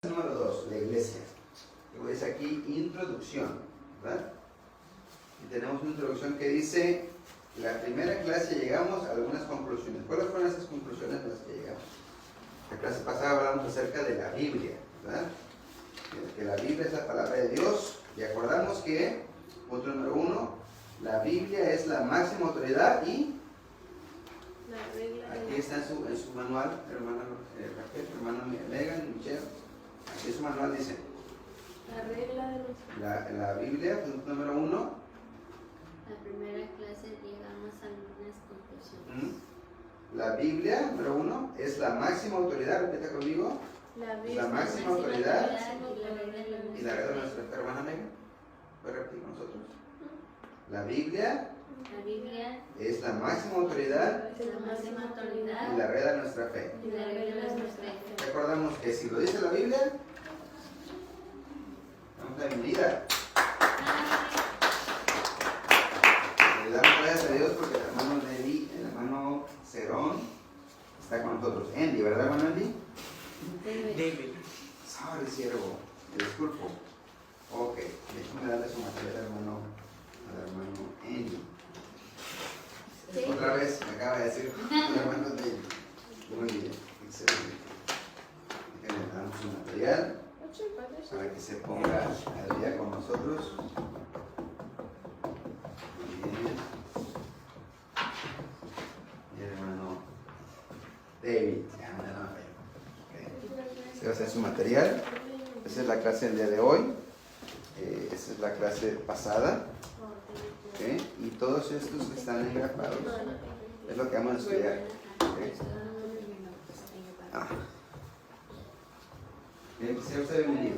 Número 2, la iglesia. Luego dice aquí introducción, ¿verdad? Y tenemos una introducción que dice, la primera clase llegamos a algunas conclusiones. ¿Cuáles fueron esas conclusiones a las que llegamos? La clase pasada hablamos acerca de la Biblia, ¿verdad? Que la Biblia es la palabra de Dios. Y acordamos que, punto número 1, la Biblia es la máxima autoridad y aquí está en su manual, hermana Raquel, hermana Megan, Michelle. Aquí en su manual dice La regla de los... la Biblia, punto número 1. La primera clase llegamos a algunas conclusiones. La Biblia, número 1, es la máxima autoridad, repita conmigo. La máxima autoridad y la regla de nuestra hermana Megan. ¿Puede repetir con nosotros? La Biblia es la máxima autoridad y la regla de nuestra fe. Recordamos que si lo dice la Biblia, damos la bienvenida. Le damos gracias a Dios porque el hermano Levi, el hermano Cerón, está con nosotros. Andy, ¿verdad, hermano Andy? David. Sorry, siervo, me disculpo. Ok, déjame darle su material al hermano Andy. Sí. Otra vez me acaba de decir el hermano David. Muy bien, excelente. Déjenme dar su material para que se ponga al día con nosotros. Muy bien. Mi hermano David. Este va a ser su material. Esa es la clase del día de hoy. Esta es la clase pasada. ¿Okay? Y todos estos que están engrapados es lo que vamos a estudiar. ¿Okay? Bien, sea usted bienvenido.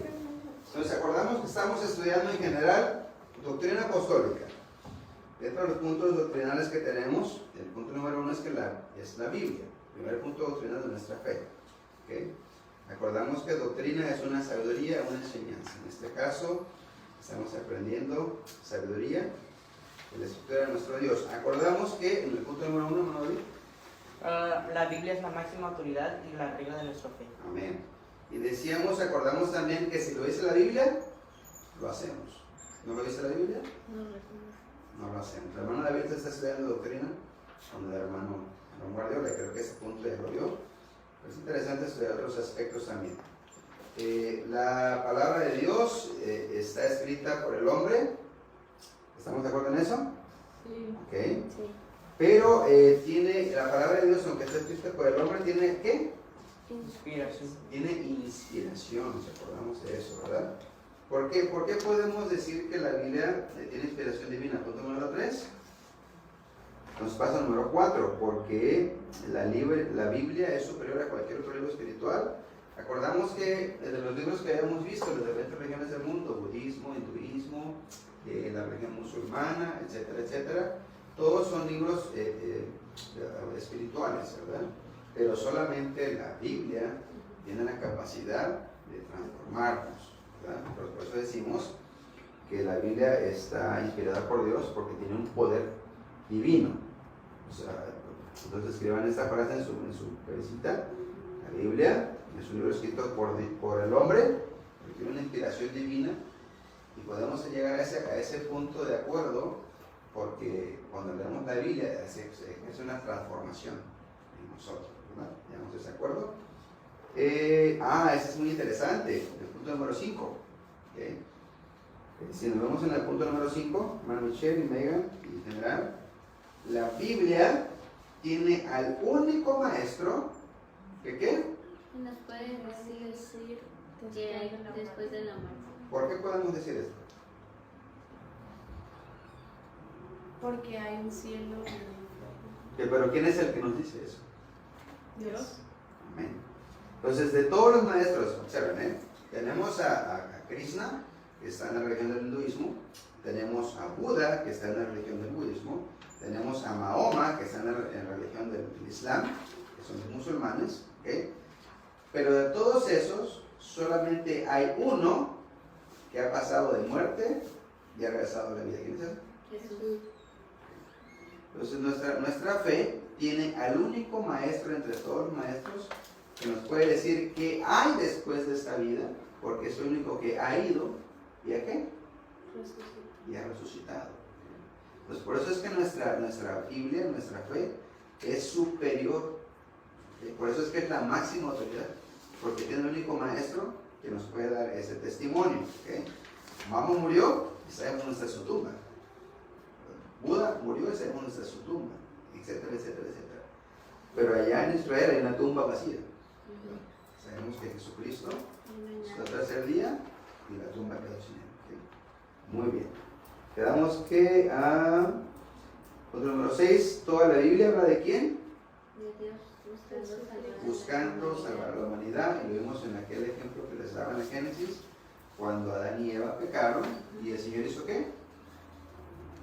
Entonces, acordamos que estamos estudiando en general doctrina apostólica. Dentro de los puntos doctrinales que tenemos, el punto número 1 es que es la Biblia. El primer punto doctrinal de nuestra fe. ¿Okay? Acordamos que doctrina es una sabiduría, una enseñanza. En este caso, estamos aprendiendo sabiduría de la escritura de nuestro Dios. Acordamos que en el punto número 1, hermano David, La Biblia es la máxima autoridad y la regla de nuestra fe. amén. Y decíamos, acordamos también que si lo dice la Biblia, lo hacemos. ¿No lo dice la Biblia? No lo hacemos. La hermana David está estudiando doctrina con el hermano Guardiola, creo que ese punto ya lo vio. Es interesante estudiar otros aspectos también. La palabra de Dios está escrita por el hombre. ¿Estamos de acuerdo en eso? Sí. Okay. Sí. Pero tiene la palabra de Dios, aunque está escrita por el hombre, tiene ¿qué? Inspiración. Tiene inspiración, nos acordamos de eso, ¿verdad? ¿Por qué podemos decir que la Biblia tiene inspiración divina? Punto número 3. Nos pasa número 4, porque la Biblia es superior a cualquier otro libro espiritual. Acordamos que de los libros que habíamos visto, las diferentes religiones del mundo, budismo, hinduismo, la religión musulmana, etcétera, etcétera, todos son libros espirituales, ¿verdad? Pero solamente la Biblia tiene la capacidad de transformarnos, ¿verdad? Por eso decimos que la Biblia está inspirada por Dios porque tiene un poder divino. O sea, entonces escriban esta frase en su cabecita. La Biblia es un libro escrito por el hombre, porque tiene una inspiración divina, y podemos llegar a ese punto de acuerdo porque cuando leemos la Biblia es una transformación en nosotros, ¿verdad? ¿Llegamos a ese acuerdo? Ese es muy interesante, el punto número 5. ¿Okay? Si nos vemos en el punto número 5, hermano Michelle y Megan y en general, la Biblia tiene al único maestro que ¿qué? Nos puede decir que hay después de la muerte. ¿Por qué podemos decir esto? Porque hay un cielo y un infierno. Pero ¿quién es el que nos dice eso? Dios. Amén. Entonces, de todos los maestros, observen, tenemos a Krishna, que está en la religión del hinduismo, tenemos a Buda, que está en la religión del budismo, tenemos a Mahoma, que está en la religión del Islam, que son los musulmanes, ¿okay? Pero de todos esos, solamente hay uno que ha pasado de muerte y ha regresado a la vida. ¿Quién es él? Jesús. Entonces nuestra fe tiene al único maestro entre todos los maestros, que nos puede decir qué hay después de esta vida, porque es el único que ha ido y a qué? Y ha resucitado. Pues por eso es que nuestra Biblia, nuestra fe, es superior. Por eso es que es la máxima autoridad, porque tiene el único maestro que nos puede dar ese testimonio. Mahoma murió y sabemos dónde está su tumba. Buda murió y sabemos dónde está su tumba, etcétera, etcétera, etcétera. Pero allá en Israel hay una tumba vacía. Sabemos que Jesucristo fue el tercer día y la tumba quedó sin él. Muy bien. Quedamos que punto número 6, toda la Biblia habla de quién? De Dios, Buscando salvar a la humanidad, y lo vimos en aquel ejemplo que les daba en el Génesis, cuando Adán y Eva pecaron, y el Señor hizo ¿qué?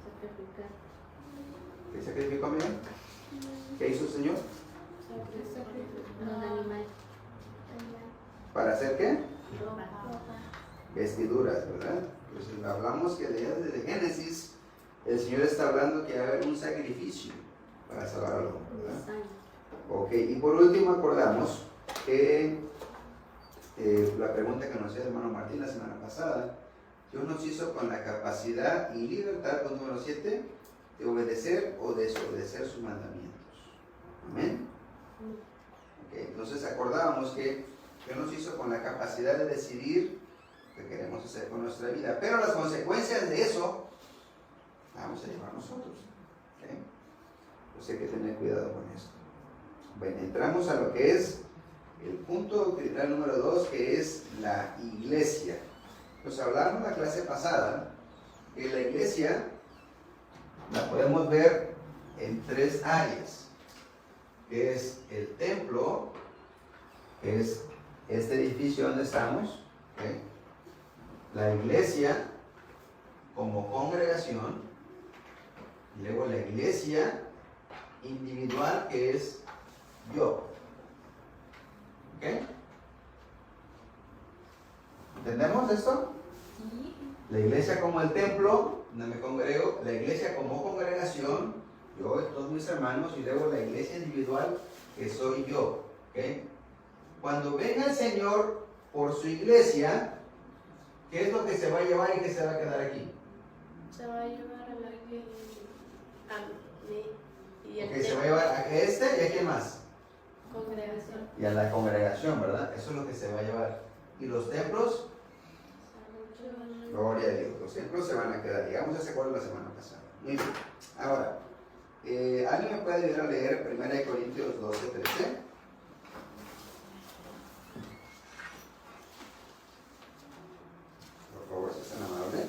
Sacrificar. ¿Qué sacrificó, amigo? ¿Qué hizo el Señor? Los animales. ¿Para hacer qué? Ropa. Vestiduras, ¿verdad? Entonces hablamos que desde Génesis el Señor está hablando que va a haber un sacrificio para salvar al hombre, ¿verdad? Ok, y por último acordamos que la pregunta que nos hizo el hermano Martín la semana pasada, Dios nos hizo con la capacidad y libertad, punto número 7, de obedecer o desobedecer sus mandamientos. Amén. Ok, entonces acordábamos que Dios nos hizo con la capacidad de decidir lo que queremos hacer con nuestra vida, pero las consecuencias de eso vamos a llevar nosotros. ¿Okay? Entonces hay que tener cuidado con esto. Bueno, entramos a lo que es el punto doctrinal número 2, que es la iglesia. Pues hablamos en la clase pasada que la iglesia la podemos ver en 3 áreas, que es el templo, que es este edificio donde estamos, ¿okay? La iglesia como congregación, y luego la iglesia individual, que es yo. ¿Ok? ¿Entendemos esto? Sí. La iglesia como el templo, donde me congrego, la iglesia como congregación, yo y todos mis hermanos, y luego la iglesia individual, que soy yo. ¿Ok? Cuando venga el Señor por su iglesia, ¿qué es lo que se va a llevar y qué se va a quedar aquí? Se va a llevar a la que a mí y el Ok, se va a llevar a este y a quién más. congregación. Y a la congregación, ¿verdad? Eso es lo que se va a llevar. ¿Y los templos? Gloria a Dios. Los templos se van a quedar. Llegamos a ese acuerdo la semana pasada. Muy bien. Ahora, ¿alguien me puede ayudar a leer 1 Corintios 12, 13? Por favor, si están amables.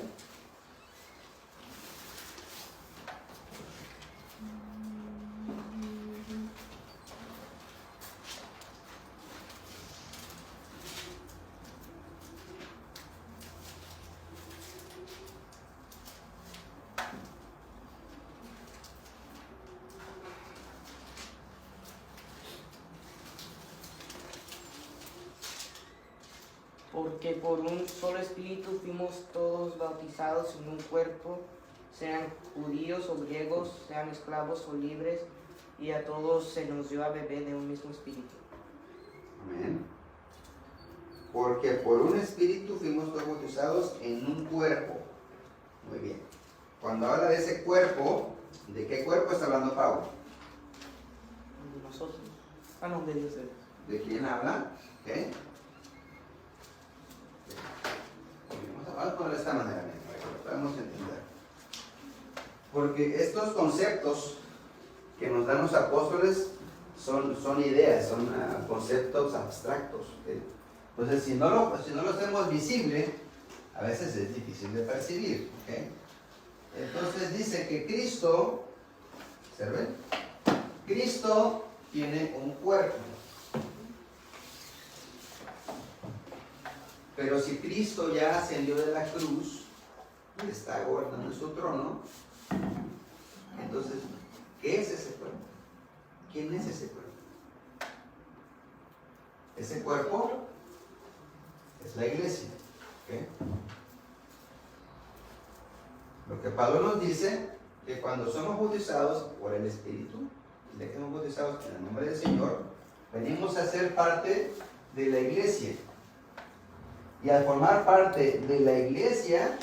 Porque por un solo espíritu fuimos todos bautizados en un cuerpo, sean judíos o griegos, sean esclavos o libres, y a todos se nos dio a beber de un mismo espíritu. Amén. Porque por un espíritu fuimos todos bautizados en un cuerpo. Muy bien. Cuando habla de ese cuerpo, ¿de qué cuerpo está hablando Pablo? De nosotros. No, de Dios. ¿De quién habla? ¿Qué? Vamos a ponerlo de esta manera, para que lo podamos entender. Porque estos conceptos que nos dan los apóstoles son ideas, son conceptos abstractos. ¿Okay? Entonces, si no lo hacemos visible, a veces es difícil de percibir. ¿Okay? Entonces dice que Cristo, ¿observen? Cristo tiene un cuerpo. Pero si Cristo ya ascendió de la cruz y está gobernando en su trono, entonces, ¿qué es ese cuerpo? ¿Quién es ese cuerpo? Ese cuerpo es la iglesia. ¿Okay? Lo que Pablo nos dice, que cuando somos bautizados por el Espíritu, le que somos bautizados en el nombre del Señor, Venimos a ser parte de la iglesia. Y al formar parte de la iglesia,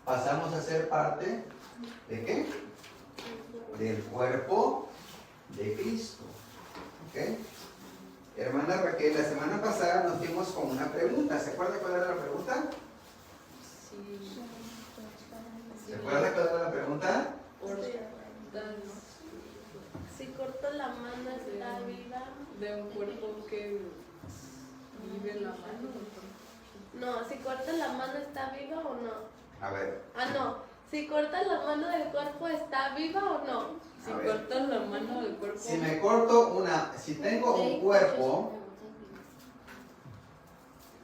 pasamos a ser parte ¿de qué? Del cuerpo de Cristo. ¿Ok? Hermana Raquel, la semana pasada nos dimos con una pregunta. ¿Se acuerda cuál era la pregunta? Sí. ¿Se acuerda cuál era la pregunta? Si corto la mano, ¿está viva? De un cuerpo que vive en la mano. No, si corto la mano, ¿está viva o no? A ver. No. Si cortas la mano del cuerpo, ¿está viva o no? Si A ver. cortas la mano del cuerpo. Si me corto si tengo un cuerpo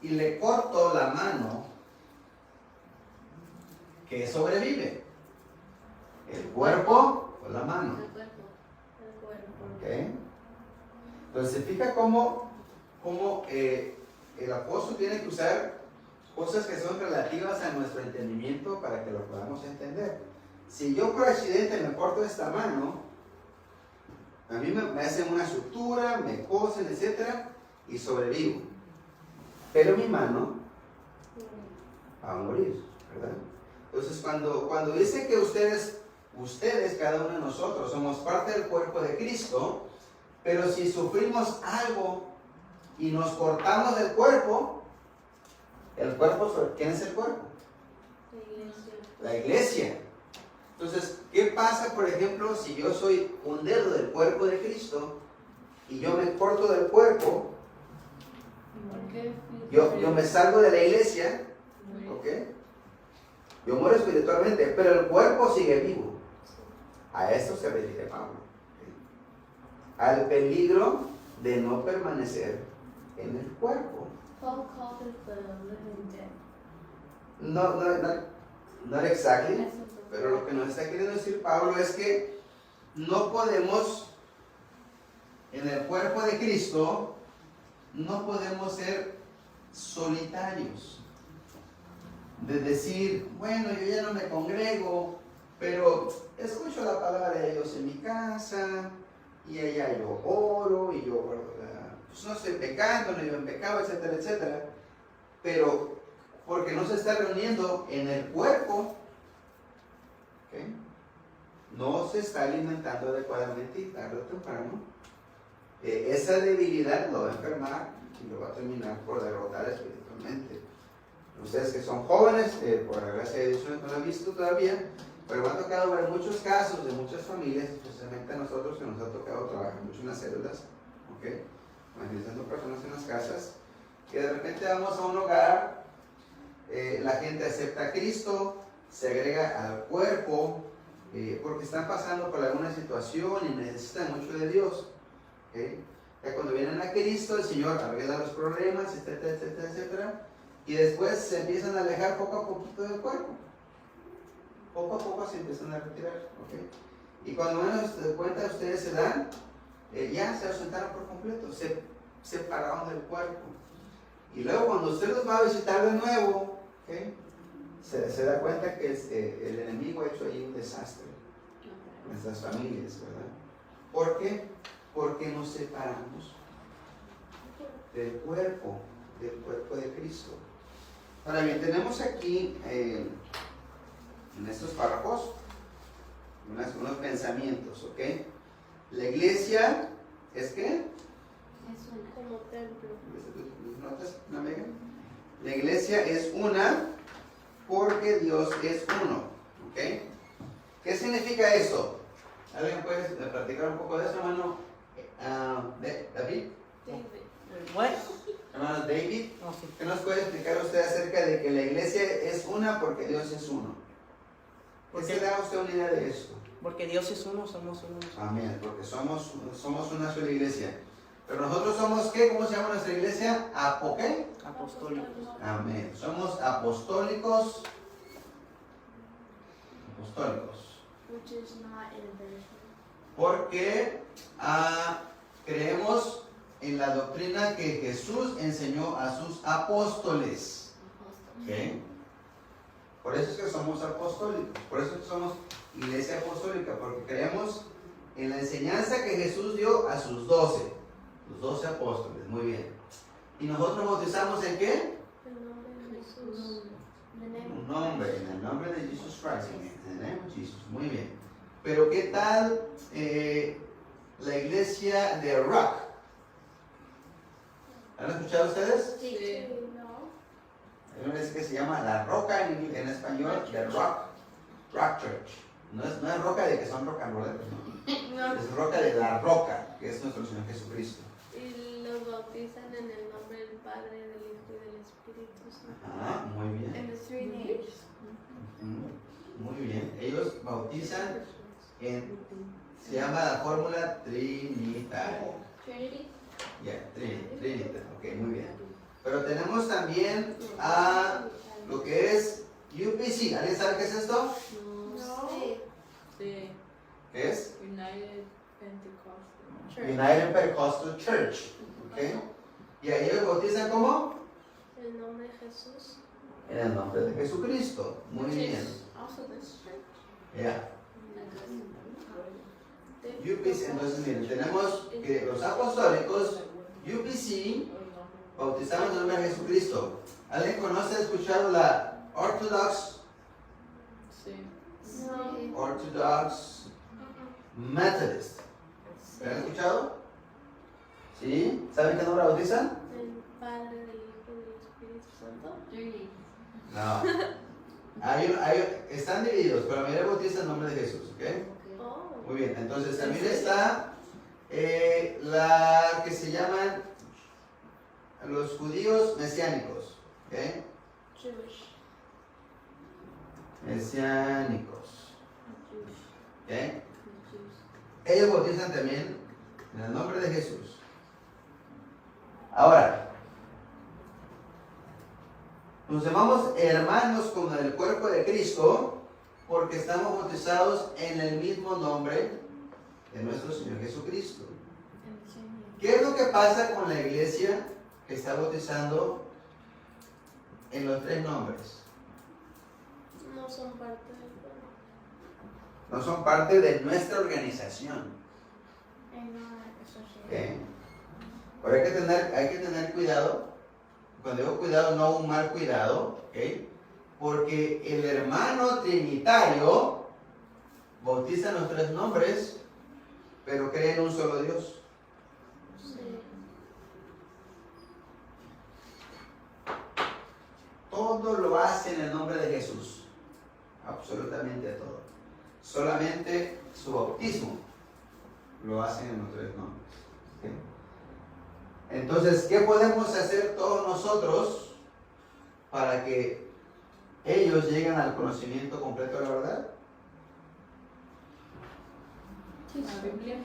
y le corto la mano, ¿qué sobrevive? ¿El cuerpo o la mano? El cuerpo. El cuerpo. ¿Ok? Entonces se fija cómo el apóstol tiene que usar cosas que son relativas a nuestro entendimiento para que lo podamos entender. Si yo por accidente me corto esta mano, a mí me hacen una sutura, me cosen, etc. y sobrevivo. Pero mi mano va a morir, ¿verdad? Entonces cuando dice que ustedes, cada uno de nosotros, somos parte del cuerpo de Cristo, pero si sufrimos algo y nos cortamos del cuerpo, ¿quién es el cuerpo? La iglesia. Entonces, ¿qué pasa, por ejemplo, si yo soy un dedo del cuerpo de Cristo y yo me corto del cuerpo? ¿Por qué? Yo me salgo de la iglesia, ¿ok? Yo muero espiritualmente, pero el cuerpo sigue vivo. A esto se refiere Pablo. ¿Ok? Al peligro de no permanecer en el cuerpo. Paul called it the living dead. Not exactly, pero lo que nos está queriendo decir Pablo es que no podemos, en el cuerpo de Cristo, no podemos ser solitarios. De decir, bueno, yo ya no me congrego, pero escucho la palabra de Dios en mi casa, y allá yo oro, y yo guardo pues no estoy pecando, no vivo en pecado, etcétera, etcétera. Pero porque no se está reuniendo en el cuerpo, ¿okay? No se está alimentando adecuadamente y tarde o temprano, esa debilidad lo va a enfermar y lo va a terminar por derrotar espiritualmente. Ustedes que son jóvenes, por la gracia de Dios no lo han visto todavía, pero me ha tocado ver muchos casos de muchas familias, especialmente a nosotros que nos ha tocado trabajar mucho en las células, ¿okay? Evangelizando personas en las casas, que de repente vamos a un hogar, la gente acepta a Cristo, se agrega al cuerpo, porque están pasando por alguna situación y necesitan mucho de Dios. ¿Okay? Ya cuando vienen a Cristo, el Señor arregla los problemas, etcétera, etcétera, etcétera, y después se empiezan a alejar poco a poquito del cuerpo. Poco a poco se empiezan a retirar. ¿Okay? Y cuando menos de cuenta ustedes se dan, ya se ausentaron por completo, se separaron del cuerpo. Y luego cuando usted los va a visitar de nuevo, ¿okay? se da cuenta que el enemigo ha hecho ahí un desastre en nuestras familias, ¿verdad? ¿Por qué? Porque nos separamos del cuerpo de Cristo. Ahora bien, tenemos aquí en estos párrafos unos pensamientos, ¿ok? La iglesia es ¿qué? Es una. Como templo. ¿Notas, amiga? La iglesia es una porque Dios es uno, ¿ok? ¿Qué significa eso? ¿Alguien puede platicar un poco de eso, hermano? ¿David? What? Hermano David, No, sí. ¿qué nos puede explicar usted acerca de que la iglesia es una porque Dios es uno? ¿Por qué le da usted una idea de esto? Porque Dios es uno, somos uno. Amén, porque somos una sola iglesia. Pero nosotros somos, ¿qué? ¿Cómo se llama nuestra iglesia? ¿Qué? Apostólicos. Amén. Somos apostólicos. Which is not inversion. Porque creemos en la doctrina que Jesús enseñó a sus apóstoles. ¿Okay? Por eso es que somos apostólicos, por eso es que somos iglesia apostólica, porque creemos en la enseñanza que Jesús dio a sus 12. Los 12 apóstoles, muy bien. ¿Y nosotros bautizamos en qué? El nombre de Jesús. Un nombre, en el nombre de Jesus Christ, en el nombre de Jesus, muy bien. Pero ¿qué tal la iglesia de Rock? ¿Han escuchado ustedes? Sí. Sí, no. Hay una iglesia que se llama La Roca en español, The Rock Church. No es roca de que son rock and rollers, no. Es roca de la roca, que es nuestro Señor Jesucristo. Y los bautizan en el nombre del Padre, del Hijo y del Espíritu Santo. Ah, muy bien. En the three names. Muy bien. Ellos bautizan se llama la fórmula trinitaria. Trinity. Ya, Trinity. Ok, muy bien. Pero tenemos también a lo que es UPC. ¿Alguien sabe qué es esto? No. Sí. Sí. ¿Qué es? United Pentecostal. Church. United Pentecostal Church. ¿Ok? ¿Y ahí ellos bautizan cómo? El nombre de Jesús. En el nombre de Jesucristo. Muy bien. Also this church. Ya. UPC, entonces miren, tenemos que los apostólicos, UPC, bautizamos en el nombre de Jesucristo. ¿Alguien conoce, ha escuchado la Orthodox Sí. No. Orthodox Methodist? ¿La han escuchado? ¿Sí? ¿Saben qué nombre bautizan? El Padre, del Hijo y del Espíritu Santo. Trinity. No. Están divididos, pero la mayoría bautiza el nombre de Jesús, ¿ok? Oh. Muy bien, entonces también está la que se llaman los judíos mesiánicos, ¿ok? Jewish. Mesiánicos, ¿ok? Ellos bautizan también en el nombre de Jesús. Ahora, nos llamamos hermanos como del cuerpo de Cristo porque estamos bautizados en el mismo nombre de nuestro Señor Jesucristo. ¿Qué es lo que pasa con la iglesia que está bautizando en los tres nombres? No son parte del pueblo. No son parte de nuestra organización. ¿Ok? Pero hay que tener cuidado. Cuando digo cuidado, no un mal cuidado, ¿ok? Porque el hermano trinitario bautiza los tres nombres, pero cree en un solo Dios. Sí. Todo lo hace en el nombre de Jesús. Absolutamente todo. Solamente su bautismo lo hacen en los tres nombres. ¿Ok? Entonces, ¿qué podemos hacer todos nosotros para que ellos lleguen al conocimiento completo de la verdad? La Biblia.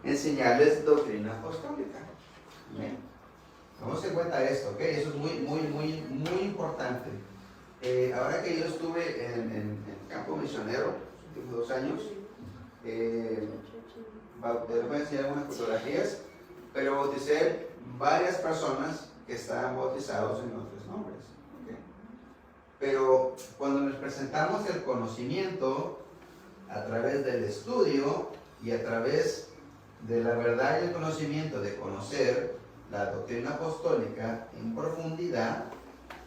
Enseñarles doctrina apostólica. Bien. Tomemos en cuenta esto, ¿ok? Eso es muy importante. Ahora que yo estuve en el campo misionero, los últimos 2 años, les voy a enseñar algunas fotografías, pero bauticé varias personas que estaban bautizados en otros nombres. ¿Okay? Pero cuando nos presentamos el conocimiento a través del estudio y a través de la verdad y el conocimiento de conocer la doctrina apostólica en profundidad,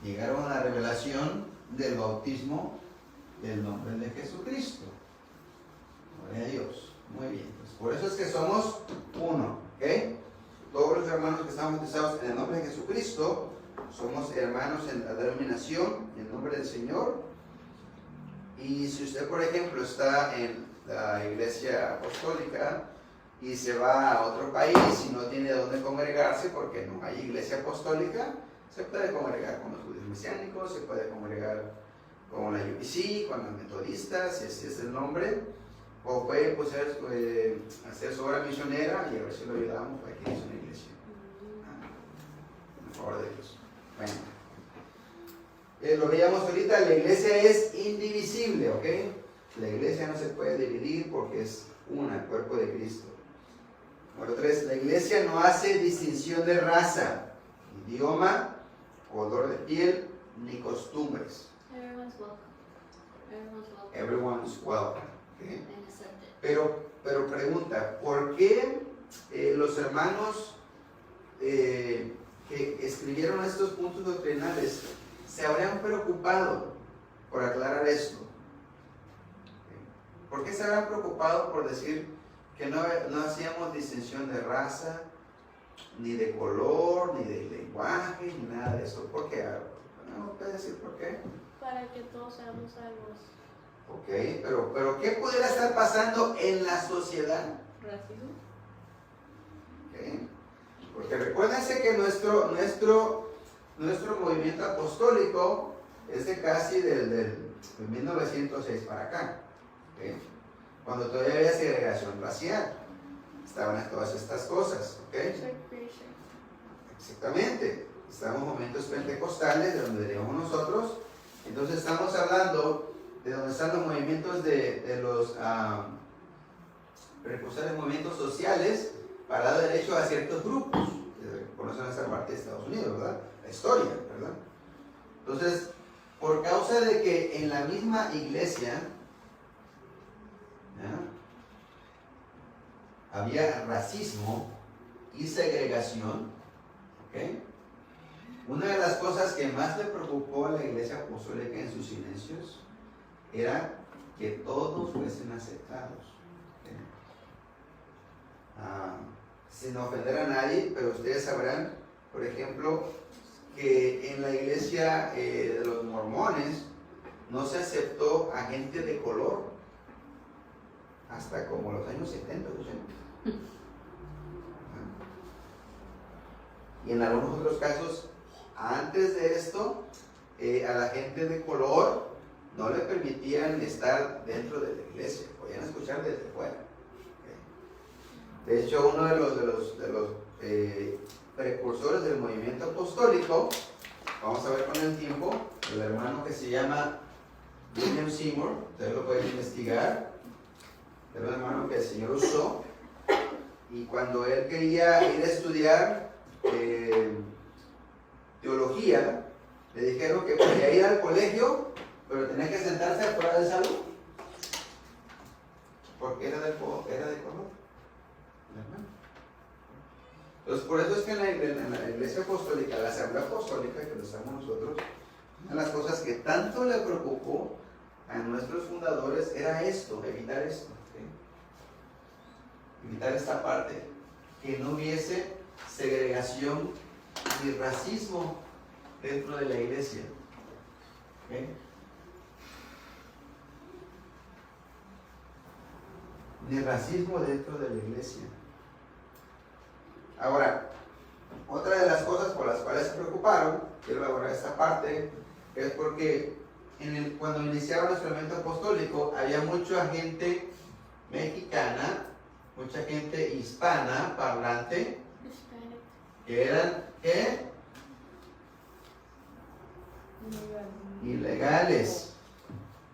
llegaron a la revelación del bautismo del nombre de Jesucristo. Gloria a Dios. Muy bien. Pues por eso es que somos uno. ¿Ok? Todos los hermanos que estamos bautizados en el nombre de Jesucristo somos hermanos en la denominación, en el nombre del Señor. Y si usted, por ejemplo, está en la iglesia apostólica y se va a otro país y no tiene dónde congregarse porque no hay iglesia apostólica, se puede congregar con los judíos mesiánicos, se puede congregar con la UPC, con los metodistas, si ese es el nombre, o puede pues, hacer su obra misionera y a ver si lo ayudamos para que hizo una iglesia. En favor de Dios. Bueno. Lo veíamos ahorita, la iglesia es indivisible, ¿ok? La iglesia no se puede dividir porque es una, el cuerpo de Cristo. Número 3, la iglesia no hace distinción de raza, idioma, color de piel, ni costumbres. Everyone's welcome. Everyone's welcome. ¿Okay? And accepted. Pero pregunta, ¿por qué los hermanos que escribieron estos puntos doctrinales se habrían preocupado por aclarar esto? ¿Por qué se habrán preocupado por decir que no hacíamos distinción de raza, ni de color, ni de lenguaje, ni nada de eso? ¿Por qué? ¿No puede decir por qué? Para que todos seamos salvos. Ok, pero ¿qué pudiera estar pasando en la sociedad? Racismo. Okay. Porque recuérdense que nuestro movimiento apostólico es de casi de 1906 para acá, ¿okay? Cuando todavía había segregación racial, estaban todas estas cosas, ¿okay? Exactamente, estamos en momentos pentecostales de donde venimos nosotros, entonces estamos hablando de donde están los movimientos de los precursores de movimientos sociales para dar derecho a ciertos grupos, que conocen esta parte de Estados Unidos, ¿verdad? La historia, ¿verdad? Entonces, por causa de que en la misma iglesia había racismo y segregación, ¿ok? Una de las cosas que más le preocupó a la iglesia apostólica en sus silencios era que todos fuesen aceptados. Sin ofender a nadie, pero ustedes sabrán, por ejemplo, que en la iglesia de los mormones no se aceptó a gente de color hasta como los años 70, 80. Y en algunos otros casos, antes de esto, a la gente de color no le permitían estar dentro de la iglesia, podían escuchar desde fuera. De hecho, uno de los precursores del movimiento apostólico, vamos a ver con el tiempo, el hermano que se llama William Seymour, ustedes lo pueden investigar, era un hermano que el Señor usó, y cuando él quería ir a estudiar teología, le dijeron que podía ir al colegio, pero tenía que sentarse afuera del salón, porque era de color. Entonces, por eso es que en la iglesia apostólica, la asamblea apostólica, que lo estamos nosotros, una de las cosas que tanto le preocupó a nuestros fundadores era esto, evitar esto, ¿sí? Evitar esta parte, que no hubiese segregación ni racismo dentro de la iglesia, ¿sí? Ni racismo dentro de la iglesia. Ahora, otra de las cosas por las cuales se preocuparon, quiero elaborar esta parte, es porque cuando iniciaron nuestro movimiento apostólico había mucha gente mexicana, mucha gente hispana parlante, que eran ¿qué? Ilegales.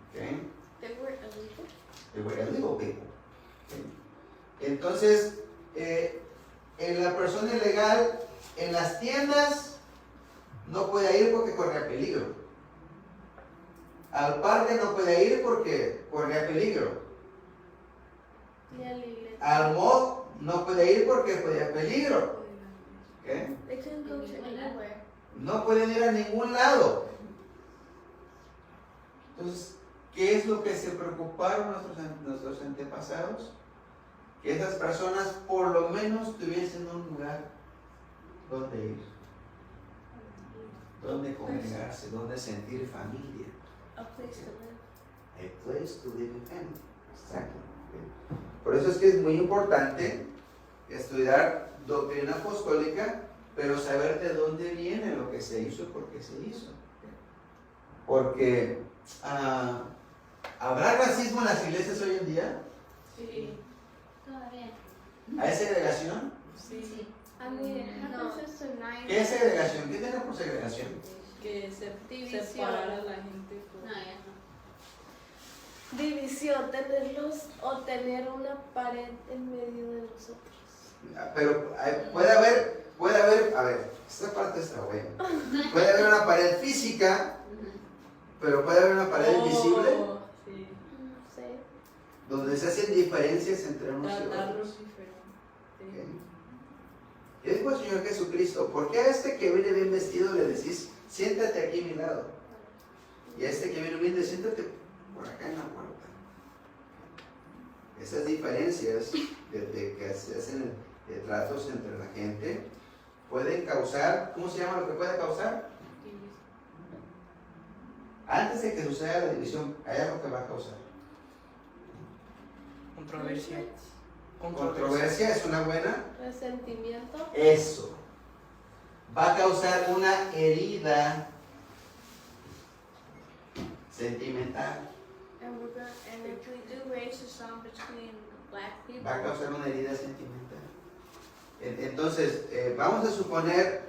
¿Okay? They were illegal. They were illegal people. ¿Okay? Entonces, en la persona ilegal en las tiendas no puede ir porque corría peligro. Al parque no puede ir porque corría peligro. Y a la iglesia. Al mall no puede ir porque corría peligro. ¿Okay? They couldn't go to anywhere. No pueden ir a ningún lado. Entonces, ¿qué es lo que se preocuparon nuestros antepasados? Que esas personas por lo menos tuviesen un lugar donde ir, donde congregarse, donde sentir familia. A place to live. A place to live in family. Exacto. Por eso es que es muy importante estudiar doctrina apostólica, pero saber de dónde viene lo que se hizo, por qué se hizo. Porque ¿habrá racismo en las iglesias hoy en día? Sí. Todavía. ¿Hay segregación? Sí. I mean, it happens tonight. ¿Qué es segregación? ¿Qué tenemos por segregación? Que División. separar a la gente por... No, ya no. División, tener una pared en medio de nosotros. Pero puede haber, a ver, esta parte está buena. Puede haber una pared física, pero puede haber una pared invisible, Sí. No sé. donde se hacen diferencias entre unos y Tratarlos otros. diferente. ¿Qué dijo el Señor Jesucristo? ¿Por qué a este que viene bien vestido le decís, siéntate aquí a mi lado? Y a este que viene humilde, siéntate por acá en la puerta. Esas diferencias que se hacen de tratos entre la gente pueden causar, ¿cómo se llama lo que puede causar? Antes de que suceda la división, hay algo que va a causar. Controversia. Controversia es una buena. Resentimiento. Eso. Va a causar una herida sentimental. And if we do racism between black people, Va a causar una herida sentimental. Entonces, vamos a suponer,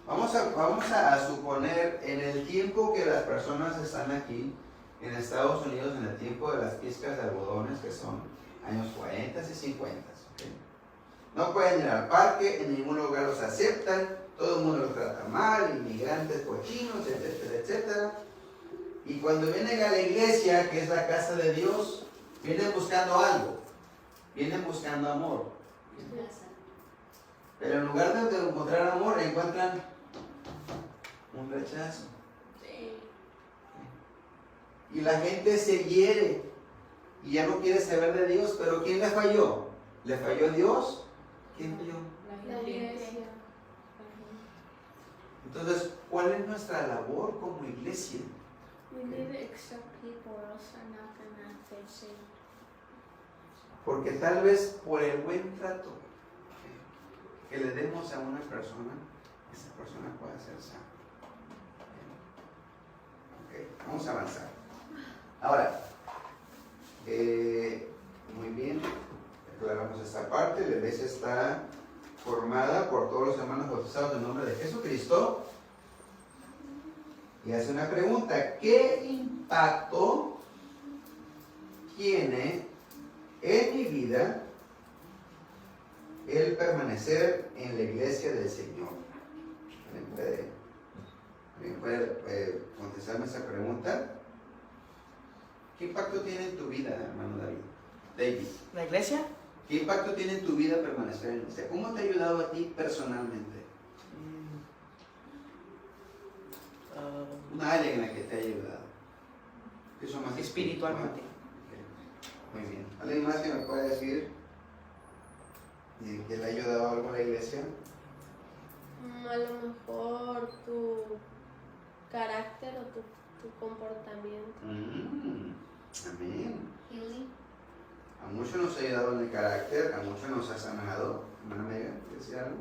vamos a suponer en el tiempo que las personas están aquí en Estados Unidos, en el tiempo de las pizcas de algodones, que son años 40 y 50. ¿Okay? No pueden ir al parque, en ningún lugar los aceptan, todo el mundo los trata mal, inmigrantes cochinos, etcétera, etcétera. Y cuando vienen a la iglesia, que es la casa de Dios, vienen buscando algo, vienen buscando amor. Pero en lugar de encontrar amor, encuentran un rechazo. Y la gente se hiere y ya no quiere saber de Dios. Pero ¿quién le falló? ¿Le falló Dios? ¿Quién falló? La iglesia. Entonces, ¿cuál es nuestra labor como iglesia? we need to accept people or else they're not gonna get saved. Porque tal vez por el buen trato que le demos a una persona, esa persona puede ser sana. Ok, vamos a avanzar. Ahora, muy bien, aclaramos esta parte. La iglesia está formada por todos los hermanos bautizados en nombre de Jesucristo. Y hace una pregunta: ¿qué impacto tiene en mi vida el permanecer en la iglesia del Señor? ¿Alguien puede contestarme esa pregunta? ¿Qué impacto tiene en tu vida, hermano David? ¿La iglesia? ¿Qué impacto tiene en tu vida permanecer en la iglesia? ¿Cómo te ha ayudado a ti personalmente? Una área en la que te ha ayudado. Eso más Espiritualmente. Muy bien. ¿Alguien más que me pueda decir que le ha ayudado algo a la iglesia? A lo mejor tu carácter o tu comportamiento. Amén. Healing. A muchos nos ha ayudado en el carácter, a muchos nos ha sanado. Hermana Megan, ¿quieres decir algo?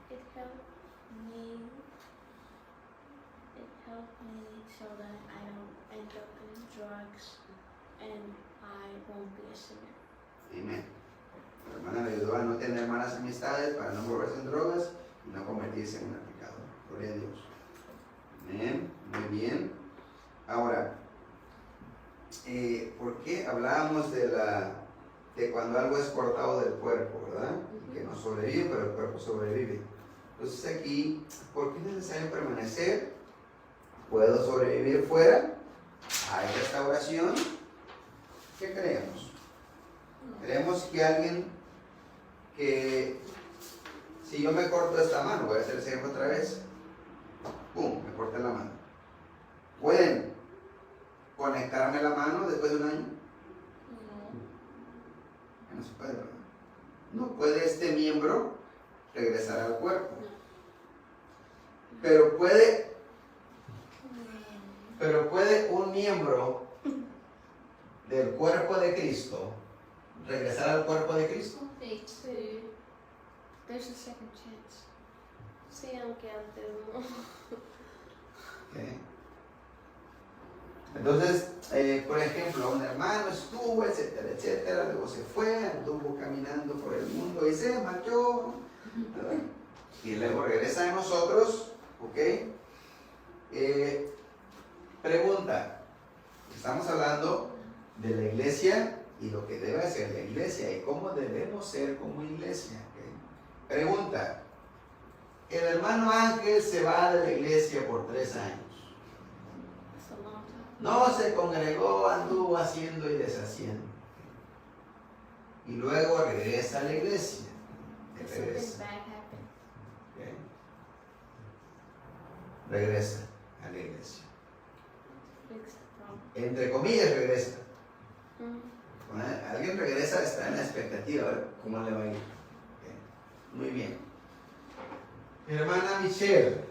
It helped me. It helped me so that I don't end up in drugs and I won't be a sinner. Amén. La hermana le ayudó a no tener malas amistades, para no volverse en drogas y no convertirse en una pecadora. Gloria a Dios. Amén. Muy bien. Ahora, ¿por qué hablábamos de cuando algo es cortado del cuerpo, verdad? Y que no sobrevive, pero el cuerpo sobrevive. Entonces aquí, ¿por qué es necesario permanecer? ¿Puedo sobrevivir fuera? ¿Hay restauración? ¿Qué creemos? Creemos que alguien que, si yo me corto esta mano, voy a hacer el ejemplo otra vez, ¡pum!, me corté la mano. ¿Pueden conectarme la mano después de un año? No, no se puede, ¿verdad? No puede este miembro regresar al cuerpo. Pero puede un miembro del cuerpo de Cristo regresar al cuerpo de Cristo. Sí. There's a second chance. Sí, aunque antes no. Okay. Entonces, por ejemplo, un hermano estuvo, etcétera, etcétera, luego se fue, anduvo caminando por el mundo y se marchó, ¿verdad? Y luego regresa a nosotros, ¿ok? Pregunta, estamos hablando de la iglesia y lo que debe hacer la iglesia y cómo debemos ser como iglesia, ¿ok? Pregunta, el hermano Ángel se va de la iglesia por 3 años. That's a long time. No se congregó, anduvo haciendo y deshaciendo. y luego regresa a la iglesia. If something Regresa. bad happens. ¿Ok? Regresa a la iglesia. Fix the problem. Entre comillas regresa. Mm. Cuando alguien regresa está en la expectativa, a ver cómo le va a ir. ¿Ok? Muy bien. Hermana Michelle,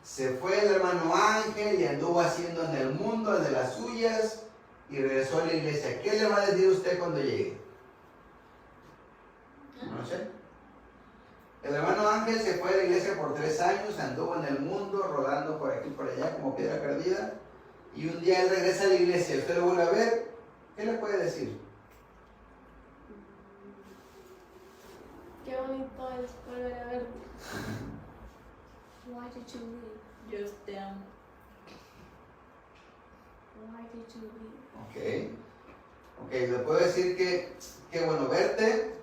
se fue el hermano Ángel y anduvo haciendo en el mundo de las suyas y regresó a la iglesia. ¿Qué le va a decir usted cuando llegue? No sé. El hermano Ángel se fue a la iglesia por 3 años, anduvo en el mundo, rodando por aquí y por allá como piedra perdida, y un día él regresa a la iglesia. ¿Usted lo vuelve a ver? ¿Qué le puede decir? Qué bonito es volver a verte. Why did you leave? Dios te amo. Why did you leave? Ok. Ok, le puedo decir que qué bueno verte.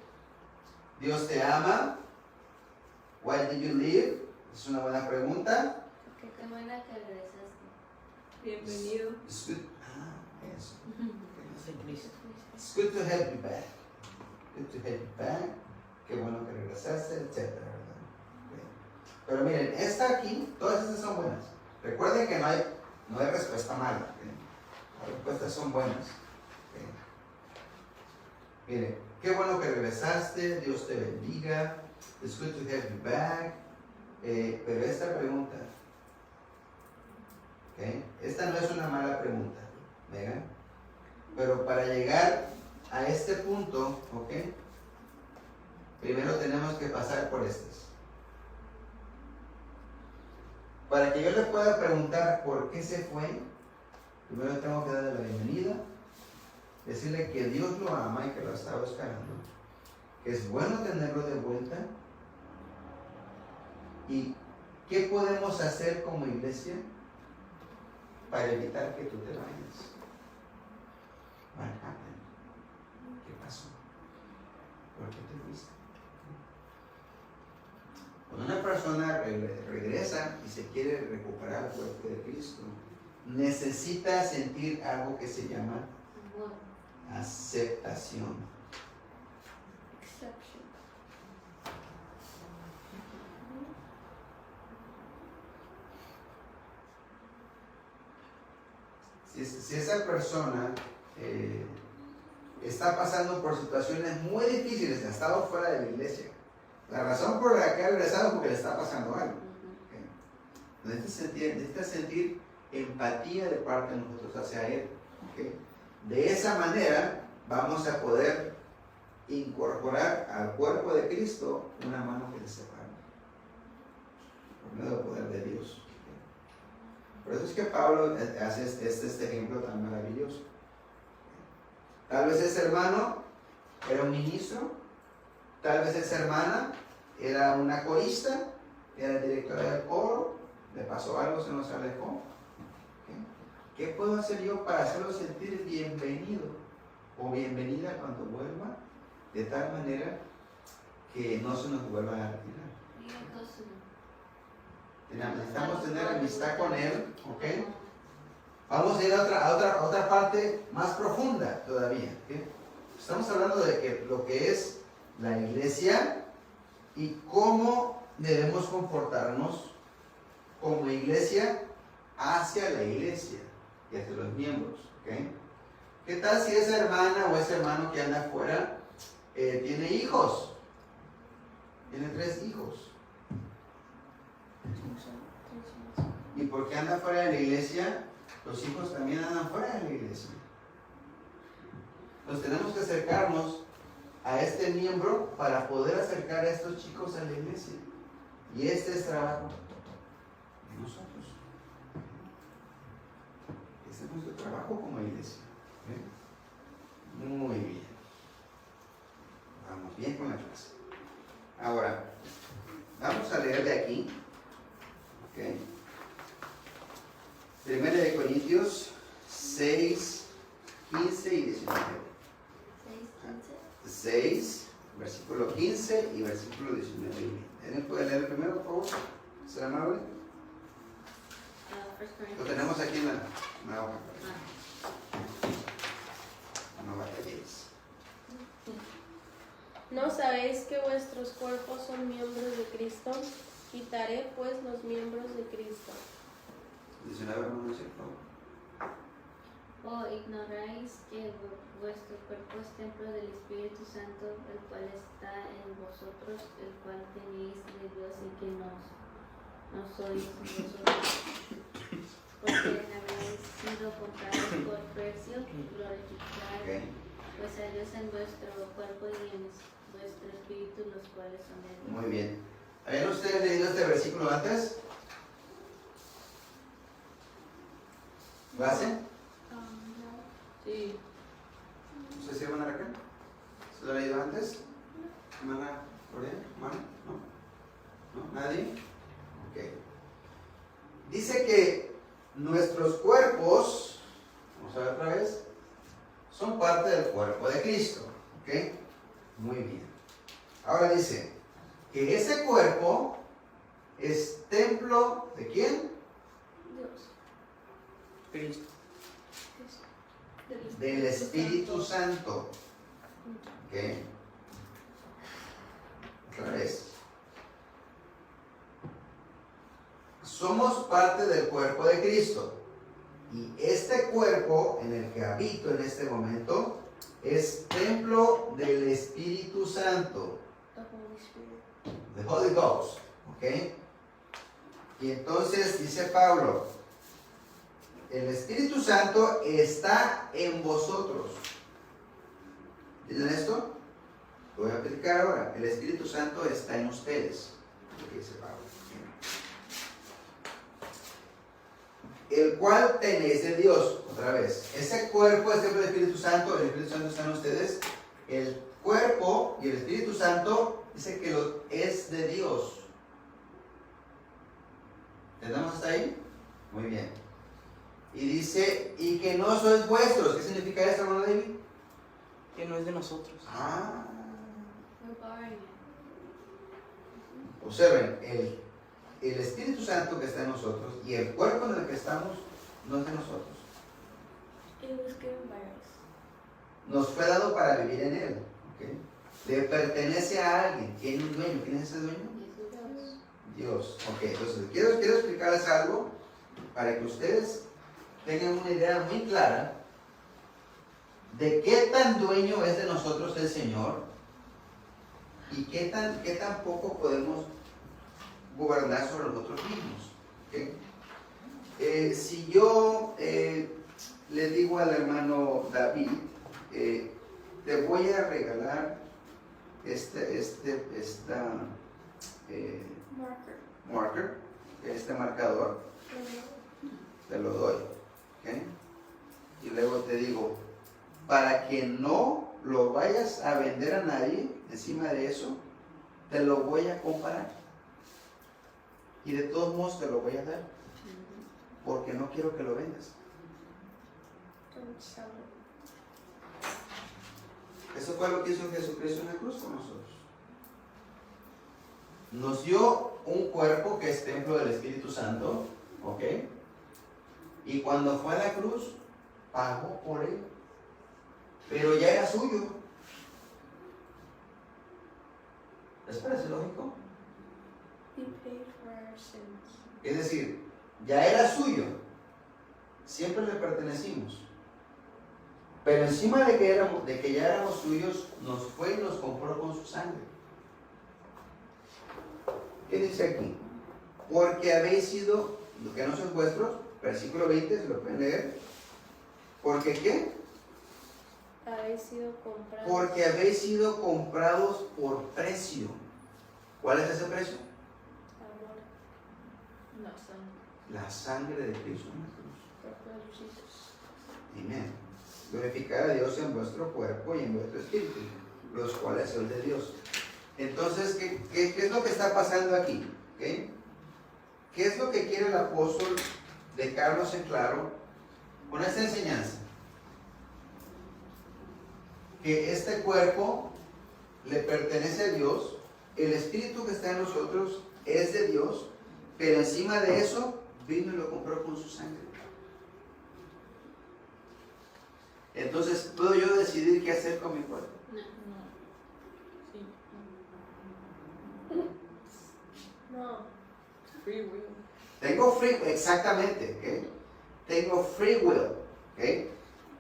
Dios te ama. Why did you leave? Es una buena pregunta. Porque qué buena que regresaste. Bienvenido. It's good. Ah, eso. Ese Cristo. It's good to have you back. Good to have you back. Qué bueno que regresaste, etcétera, ¿verdad? Ok. Pero miren, esta aquí, todas estas son buenas. Recuerden que no hay respuesta mala. ¿Ok? Las respuestas son buenas. ¿Ok? Miren, qué bueno que regresaste, Dios te bendiga. It's good to have you back. Pero esta pregunta, ¿ok? Esta no es una mala pregunta, ¿vean? Pero para llegar a este punto, ¿ok? Primero tenemos que pasar por estas. Para que yo le pueda preguntar por qué se fue, primero tengo que darle la bienvenida, decirle que Dios lo ama y que lo está buscando, que es bueno tenerlo de vuelta. ¿Y qué podemos hacer como iglesia para evitar que tú te vayas? What happened? ¿Qué pasó? ¿Por qué te fuiste? Cuando una persona regresa y se quiere recuperar el cuerpo de Cristo, necesita sentir algo que se llama Amor. aceptación. Exception. Si esa persona está pasando por situaciones muy difíciles, ha estado fuera de la iglesia, la razón por la que ha regresado es porque le está pasando algo. ¿Okay? Necesita sentir empatía de parte de nosotros hacia él. ¿Okay? De esa manera vamos a poder incorporar al cuerpo de Cristo una mano que le separa, por medio del poder de Dios. Por eso es que Pablo hace este ejemplo tan maravilloso. Tal vez ese hermano era un ministro, tal vez esa hermana era una corista, era directora del coro, le pasó algo, se nos alejó. ¿Okay? ¿Qué puedo hacer yo para hacerlo sentir bienvenido o bienvenida cuando vuelva? De tal manera que no se nos vuelva a retirar. Necesitamos tener amistad con él, ¿ok? Vamos a ir a otra parte más profunda todavía, ¿ok? Estamos hablando de que lo que es la iglesia y cómo debemos comportarnos como iglesia hacia la iglesia y hacia los miembros, ¿ok? ¿Qué tal si esa hermana o ese hermano que anda afuera tiene hijos? Tiene 3 hijos. ¿Y porque anda fuera de la iglesia? Los hijos también andan fuera de la iglesia. Nos tenemos que acercarnos a este miembro para poder acercar a estos chicos a la iglesia. Y este es trabajo de nosotros. Este es nuestro trabajo como iglesia. ¿Okay? Muy bien. Vamos bien con la clase. Ahora, vamos a leer de aquí. Okay. 1 de Corintios 6, 15 y 19. 6, versículo 15 y versículo 19. ¿Alguien puede leer primero, por favor? ¿Será amable? Lo tenemos aquí en la hoja. No batalléis. ¿No sabéis que vuestros cuerpos son miembros de Cristo? Quitaré pues los miembros de Cristo. 19, hermano, ¿cierto? ¿O ignoráis que vuestro cuerpo es templo del Espíritu Santo, el cual está en vosotros, el cual tenéis de Dios y que no sois vosotros? Porque habéis sido comprados por precio, glorificad Ok. pues a Dios en vuestro cuerpo y en vuestro espíritu, los cuales son de Dios. Muy bien. ¿Habían ustedes leído este versículo antes? ¿Lo hacen? No. Sí. ¿Usted sí, hermana Raquel? ¿Se lo ha leído antes? ¿Hermana Gloria? ¿Hermana? ¿No? ¿No? ¿Nadie? Ok. Dice que nuestros cuerpos, vamos a ver otra vez, son parte del cuerpo de Cristo. ¿Ok? Muy bien. Ahora dice que ese cuerpo es templo ¿de quién? Dios. Cristo. Del Espíritu Santo. ¿Ok? Otra vez. Somos parte del cuerpo de Cristo. Y este cuerpo en el que habito en este momento es templo del Espíritu Santo. The Holy Spirit. The Holy Ghost. ¿Ok? Y entonces dice Pablo, el Espíritu Santo está en vosotros. ¿Entienden esto? Lo voy a explicar ahora. El Espíritu Santo está en ustedes. Lo que dice Pablo. El cual tenéis de Dios. Otra vez. Ese cuerpo es del Espíritu Santo. El Espíritu Santo está en ustedes. El cuerpo y el Espíritu Santo dice que es de Dios. ¿Entendemos hasta ahí? Muy bien. Y dice, y que no sois vuestros. ¿Qué significa esto, hermano David? Que no es de nosotros. Ah, We're borrowing it. observen, el Espíritu Santo que está en nosotros y el cuerpo en el que estamos no es de nosotros. It was given by us. Nos fue dado para vivir en él. ¿Ok? Le pertenece a alguien. ¿Tiene un dueño? ¿Quién es ese dueño? Dios. Ok, entonces quiero explicarles algo para que ustedes tengan una idea muy clara de qué tan dueño es de nosotros el Señor y qué tan poco podemos gobernar sobre nosotros mismos. ¿Ok? Si yo le digo al hermano David, te voy a regalar marker, este marcador, te lo doy. ¿Ok? Y luego te digo, para que no lo vayas a vender a nadie, encima de eso, te lo voy a comparar. Y de todos modos te lo voy a dar, porque no quiero que lo vendas. Don't sell it. Eso fue lo que hizo Jesucristo en la cruz con nosotros. Nos dio un cuerpo que es templo del Espíritu Santo, ¿ok? Y cuando fue a la cruz, pagó por él. Pero ya era suyo. ¿Les parece lógico? He paid for our sins. Es decir, ya era suyo. Siempre le pertenecimos. Pero encima de que ya éramos suyos, nos fue y nos compró con su sangre. ¿Qué dice aquí? Porque habéis sido, lo que no son vuestros, versículo 20, se lo pueden leer. ¿Porque qué? Habéis sido comprados. Porque habéis sido comprados por precio. ¿Cuál es ese precio? Amor. No, son La sangre de Cristo en la cruz. Cuerpo de Jesús. Amén. Glorificar a Dios en vuestro cuerpo y en vuestro espíritu, los cuales son de Dios. Entonces, ¿qué es lo que está pasando aquí? ¿Qué es lo que quiere el apóstol dejarnos en claro con esta enseñanza? Que este cuerpo le pertenece a Dios, el espíritu que está en nosotros es de Dios, pero encima de eso vino y lo compró con su sangre. Entonces, ¿puedo yo decidir qué hacer con mi cuerpo? no. Sí. No. Free will. Tengo free, exactamente, ¿ok? Tengo free will, ¿ok?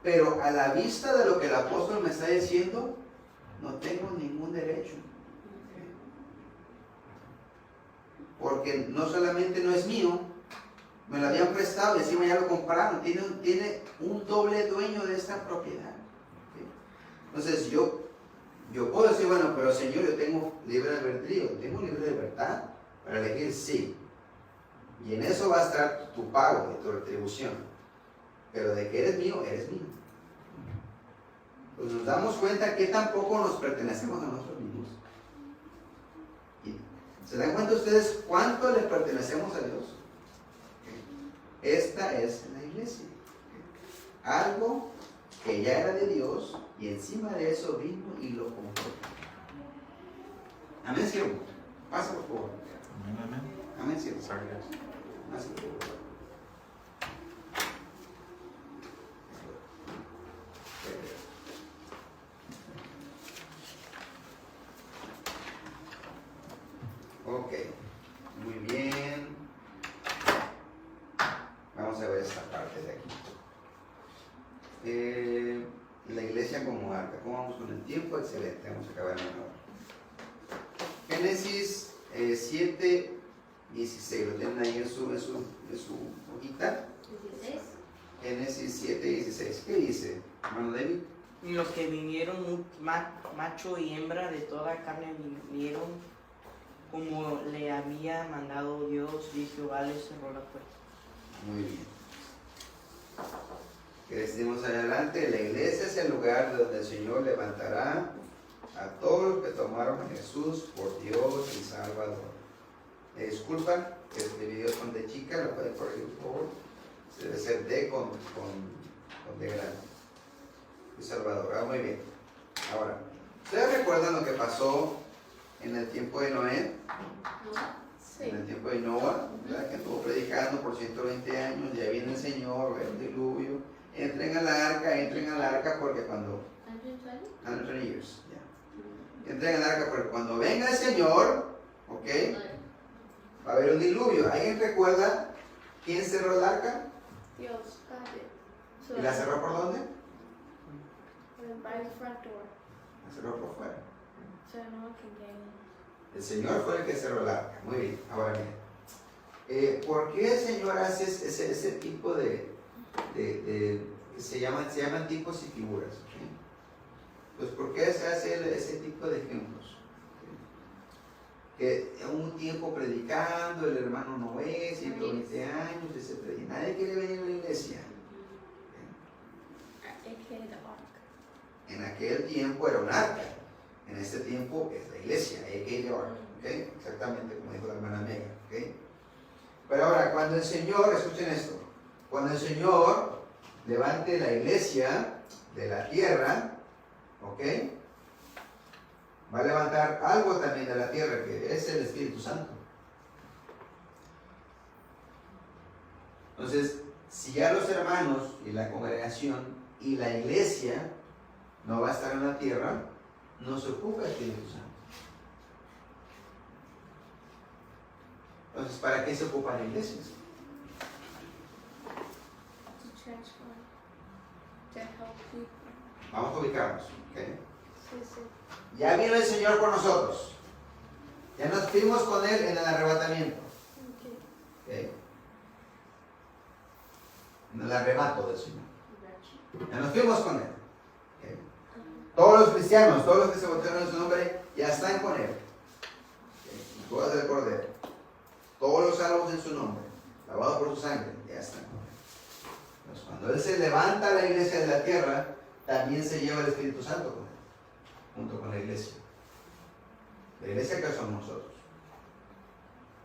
Pero a la vista de lo que el apóstol me está diciendo, no tengo ningún derecho. Porque no solamente no es mío, me lo habían prestado y encima ya lo compraron. Tiene un doble dueño de esta propiedad. ¿Ok? Entonces yo puedo decir, bueno, pero Señor, yo tengo libre albedrío, tengo libre libertad para elegir sí. Y en eso va a estar tu pago y tu retribución. Pero de que eres mío, eres mío. Pues nos damos cuenta que tampoco nos pertenecemos a nosotros mismos. ¿Y se dan cuenta ustedes cuánto le pertenecemos a Dios? Esta es la iglesia. Algo que ya era de Dios y encima de eso vino y lo compró. Amén, siervo. Pasa por favor. Amén, siervo. Sorry, guys. Pasa por favor. Ok, muy bien. Vamos a ver esta parte de aquí. La iglesia como arca. ¿Cómo vamos con el tiempo? Excelente, vamos a acabar en una hora. Génesis 7, 16. Lo tienen ahí en su hojita. 16. Génesis 7, 16. ¿Qué dice, hermano David? Y los que vinieron, macho y hembra de toda carne, vinieron como le había mandado Dios, y Jehová les cerró la puerta. Muy bien. Que decimos adelante, la iglesia es el lugar donde el Señor levantará a todos los que tomaron a Jesús por Dios y Salvador. Me disculpan que este video son de chica, lo pueden corregir por favor. Debe ser D con D grande. Y Salvador. Ah, muy bien. Ahora, ¿ustedes recuerdan lo que pasó en el tiempo de Noé? Sí. En el tiempo de Noah, ¿verdad? Que estuvo predicando por 120 años, ya viene el Señor, ve el diluvio, entren a la arca porque cuando... 120 years, ya. Entren a la arca porque cuando venga el Señor, ¿ok? Va a haber un diluvio. ¿Alguien recuerda quién cerró el arca? Dios. ¿Y la cerró por dónde? By the front door. La cerró por fuera. So no one can get in. El Señor fue el que cerró el arca. Muy bien, ahora bien. ¿Por qué el Señor hace ese tipo de se llaman tipos y figuras? ¿Okay? Pues ¿por qué se hace ese tipo de ejemplos? Que un tiempo predicando, el hermano Noé, 120 años, y nadie quiere venir a la iglesia. AKA the ark. En aquel tiempo era un arca. En este tiempo es la iglesia, a.k.a. the ark, ¿okay? Exactamente como dijo la hermana Mega, ¿okay? Pero ahora, cuando el Señor, escuchen esto, cuando el Señor levante la iglesia de la tierra, ¿ok? Va a levantar algo también de la tierra, que es el Espíritu Santo. Entonces, si ya los hermanos y la congregación y la iglesia no va a estar en la tierra, no se ocupa el Espíritu Santo. Entonces, ¿para qué se ocupan las iglesias? To transform. To help people. Vamos a ubicarnos. ¿Okay? Sí, sí. Ya vino el Señor por nosotros. Ya nos fuimos con Él en el arrebatamiento. Okay. ¿Okay? En el arrebato del Señor. Ya nos fuimos con Él. ¿Okay? Todos los cristianos, todos los que se bautizaron en su nombre, ya están con Él. ¿Okay? Las bodas del Cordero. Todos los salvos en su nombre, lavados por su sangre, ya están con Él. Entonces, cuando Él se levanta a la iglesia de la tierra, también se lleva el Espíritu Santo con Él, junto con la iglesia. La iglesia que somos nosotros.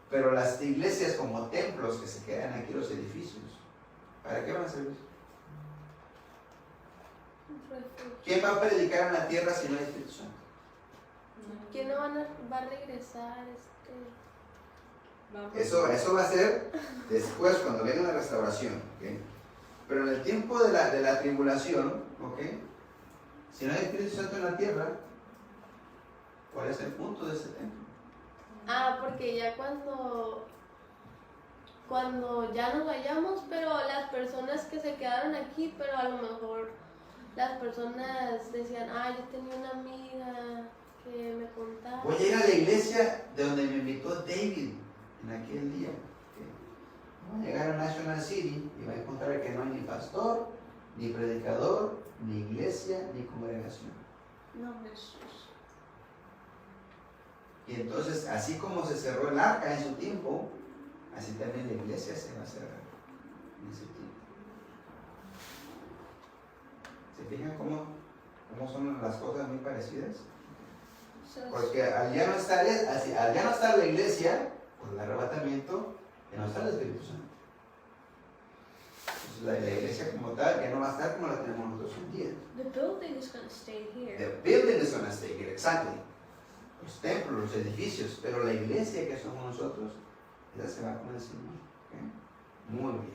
Pero las iglesias como templos que se quedan aquí, los edificios, ¿para qué van a servir? ¿Quién va a predicar en la tierra si no hay Espíritu Santo? ¿Quién no va a regresar? Eso va a ser después, cuando venga la restauración. ¿Okay? Pero en el tiempo de la tribulación, ¿okay? Si no hay Espíritu Santo en la tierra, ¿cuál es el punto de ese templo? Porque ya cuando ya nos vayamos, pero las personas que se quedaron aquí, pero a lo mejor las personas decían, yo tenía una amiga que me contaba. Voy a ir a la iglesia de donde me invitó David en aquel día. Voy a llegar a National City y voy a encontrar que no hay ni pastor, ni predicador, ni iglesia, ni congregación. No, Jesús. Y entonces, así como se cerró el arca en su tiempo, así también la iglesia se va a cerrar en ese tiempo. ¿Se fijan cómo son las cosas muy parecidas? Porque al ya no estar la iglesia, por el arrebatamiento, ya no está el Espíritu Santo. Entonces la iglesia como tal ya no va a estar como la tenemos nosotros hoy en día. The building is going to stay here. The building is going to stay here, exactly. Los templos, los edificios, pero la iglesia que somos nosotros, esa se va con el Señor. ¿Okay? Muy bien.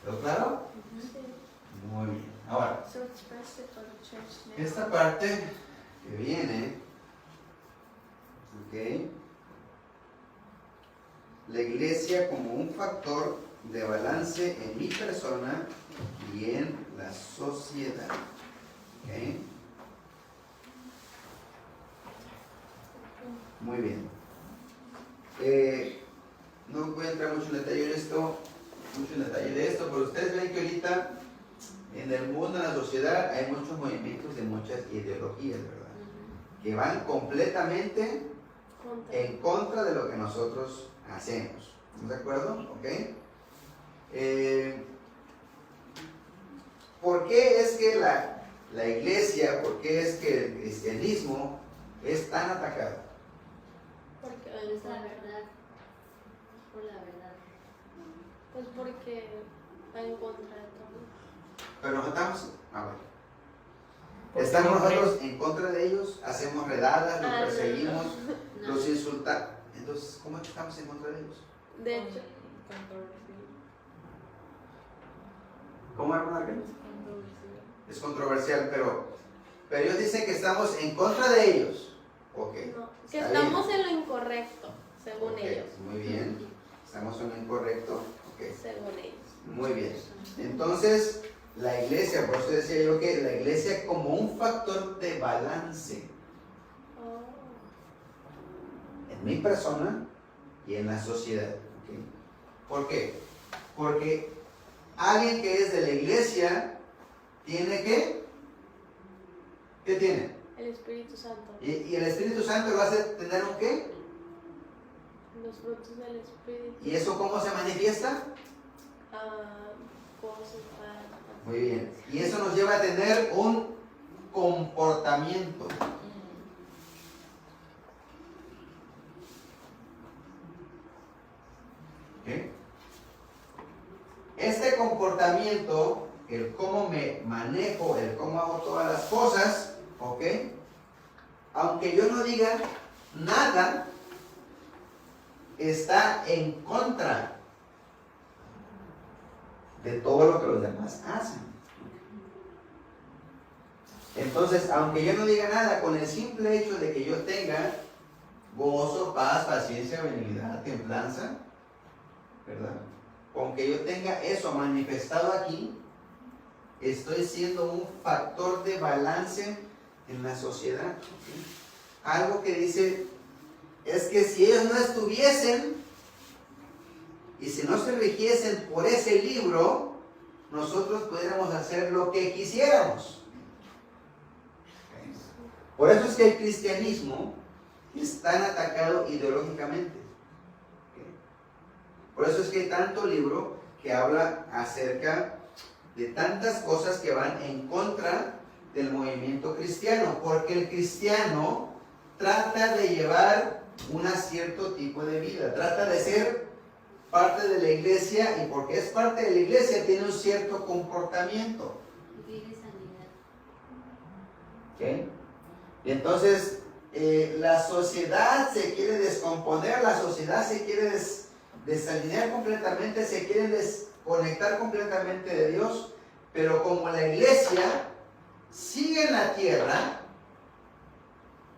¿Quedó claro? Sí. Muy bien. Ahora, So it's best for the church now. esta parte que viene, ¿ok? La iglesia como un factor de balance en mi persona y en la sociedad. ¿Ok? Muy bien. No voy a entrar mucho en detalle de esto, pero ustedes ven que ahorita en el mundo, en la sociedad, hay muchos movimientos de muchas ideologías, ¿verdad? Que van completamente en contra de lo que nosotros hacemos. ¿Estamos de acuerdo? ¿Ok? ¿Por qué es que la iglesia, por qué es que el cristianismo es tan atacado? Porque Es la verdad. Por la verdad. Pues porque va en contra de todo. Pero nosotros estamos nosotros en contra de ellos, hacemos redadas, los perseguimos, No. los insultamos. Entonces, ¿cómo es que estamos en contra de ellos? De hecho, ¿Cómo, hermano Arquel? Es controversial, pero ellos dicen que estamos en contra de ellos. Ok. no, que Está estamos bien. en lo incorrecto, según Ok, ellos. muy bien. Estamos en lo incorrecto. Ok. Según ellos. Muy bien. Entonces, la iglesia, por eso decía yo que la iglesia como un factor de balance Oh. en mi persona y en la sociedad. ¿Ok? ¿Por qué? Porque alguien que es de la iglesia tiene que, ¿qué tiene? El Espíritu Santo. Y el Espíritu Santo lo hace tener un qué. Los frutos del Espíritu. ¿Y eso cómo se manifiesta? Cosas, paz. Muy bien. Y eso nos lleva a tener un comportamiento. ¿Ok? Este comportamiento, el cómo me manejo, el cómo hago todas las cosas, ¿ok? Aunque yo no diga nada, está en contra de todo lo que los demás hacen. Entonces, aunque yo no diga nada, con el simple hecho de que yo tenga gozo, paz, paciencia, benignidad, templanza, ¿verdad? Con que yo tenga eso manifestado aquí, estoy siendo un factor de balance en la sociedad. ¿Ok? Algo que dice es que si ellos no estuviesen y si no se rigiesen por ese libro, nosotros pudiéramos hacer lo que quisiéramos. ¿Ok? Por eso es que el cristianismo es tan atacado ideológicamente. Por eso es que hay tanto libro que habla acerca de tantas cosas que van en contra del movimiento cristiano, porque el cristiano trata de llevar un cierto tipo de vida, trata de ser parte de la iglesia y porque es parte de la iglesia tiene un cierto comportamiento. Vive sanidad. ¿Okay? Y entonces la sociedad se quiere descomponer, la sociedad se quiere desalinear completamente, se quieren desconectar completamente de Dios, pero como la iglesia sigue en la tierra,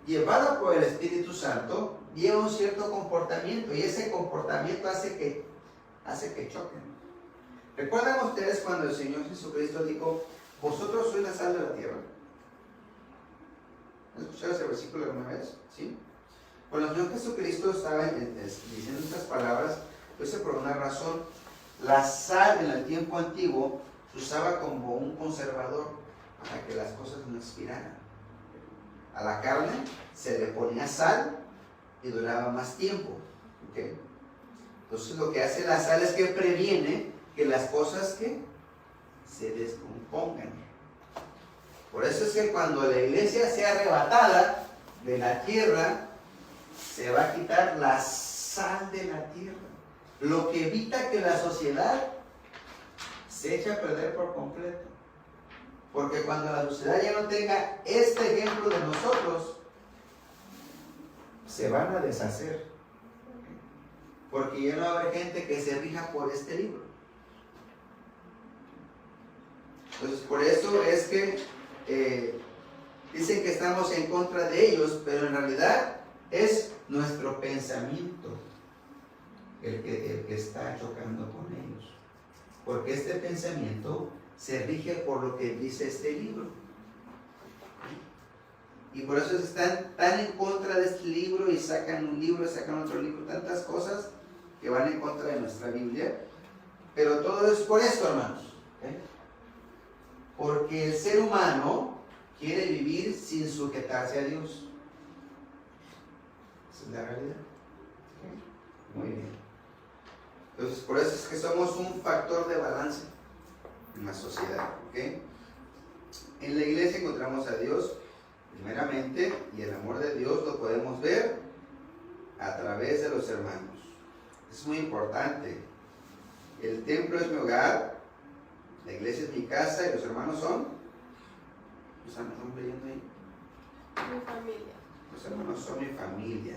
llevada por el Espíritu Santo, lleva un cierto comportamiento y ese comportamiento hace que choquen. ¿Recuerdan ustedes cuando el Señor Jesucristo dijo, vosotros sois la sal de la tierra? ¿Han escuchado ese versículo alguna vez? ¿Sí? Cuando el Señor Jesucristo estaba diciendo estas palabras, pues por una razón. La sal en el tiempo antiguo se usaba como un conservador para que las cosas no expiraran. A la carne se le ponía sal y duraba más tiempo. ¿Okay? Entonces lo que hace la sal es que previene que las cosas que se descompongan. Por eso es que cuando la iglesia sea arrebatada de la tierra, se va a quitar la sal de la tierra. Lo que evita que la sociedad se eche a perder por completo. Porque cuando la sociedad ya no tenga este ejemplo de nosotros, se van a deshacer. Porque ya no va a haber gente que se rija por este libro. Entonces, por eso es que dicen que estamos en contra de ellos, pero en realidad es nuestro pensamiento el que está chocando con ellos. Porque este pensamiento se rige por lo que dice este libro. Y por eso están tan en contra de este libro y sacan un libro, sacan otro libro, tantas cosas que van en contra de nuestra Biblia. Pero todo es por esto, hermanos. Porque el ser humano quiere vivir sin sujetarse a Dios. Esa es la realidad. Muy bien. Entonces, por eso es que somos un factor de balance en la sociedad. ¿Okay? En la iglesia encontramos a Dios primeramente, y el amor de Dios lo podemos ver a través de los hermanos. Es muy importante. El templo es mi hogar, la iglesia es mi casa y los hermanos son. ¿Están leyendo ahí? Mi familia. Los hermanos son mi familia.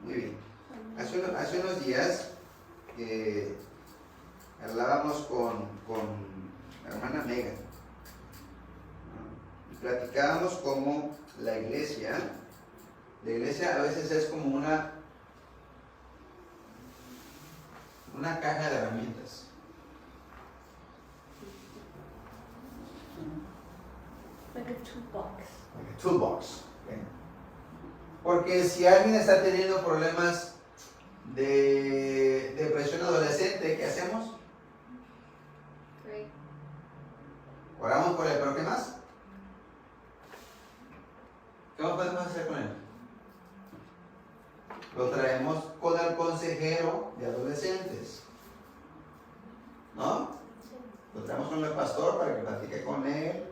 Muy bien. Hace unos días hablábamos con la hermana Megan, ¿no? Y platicábamos cómo la iglesia a veces es como una caja de herramientas. Like a toolbox. Like a toolbox. Okay. Porque si alguien está teniendo problemas de depresión adolescente, ¿qué hacemos? Great. Oramos por él, pero ¿qué más? ¿Qué más podemos hacer con él? Lo traemos con el consejero de adolescentes, ¿no? Lo traemos con el pastor para que platique con él,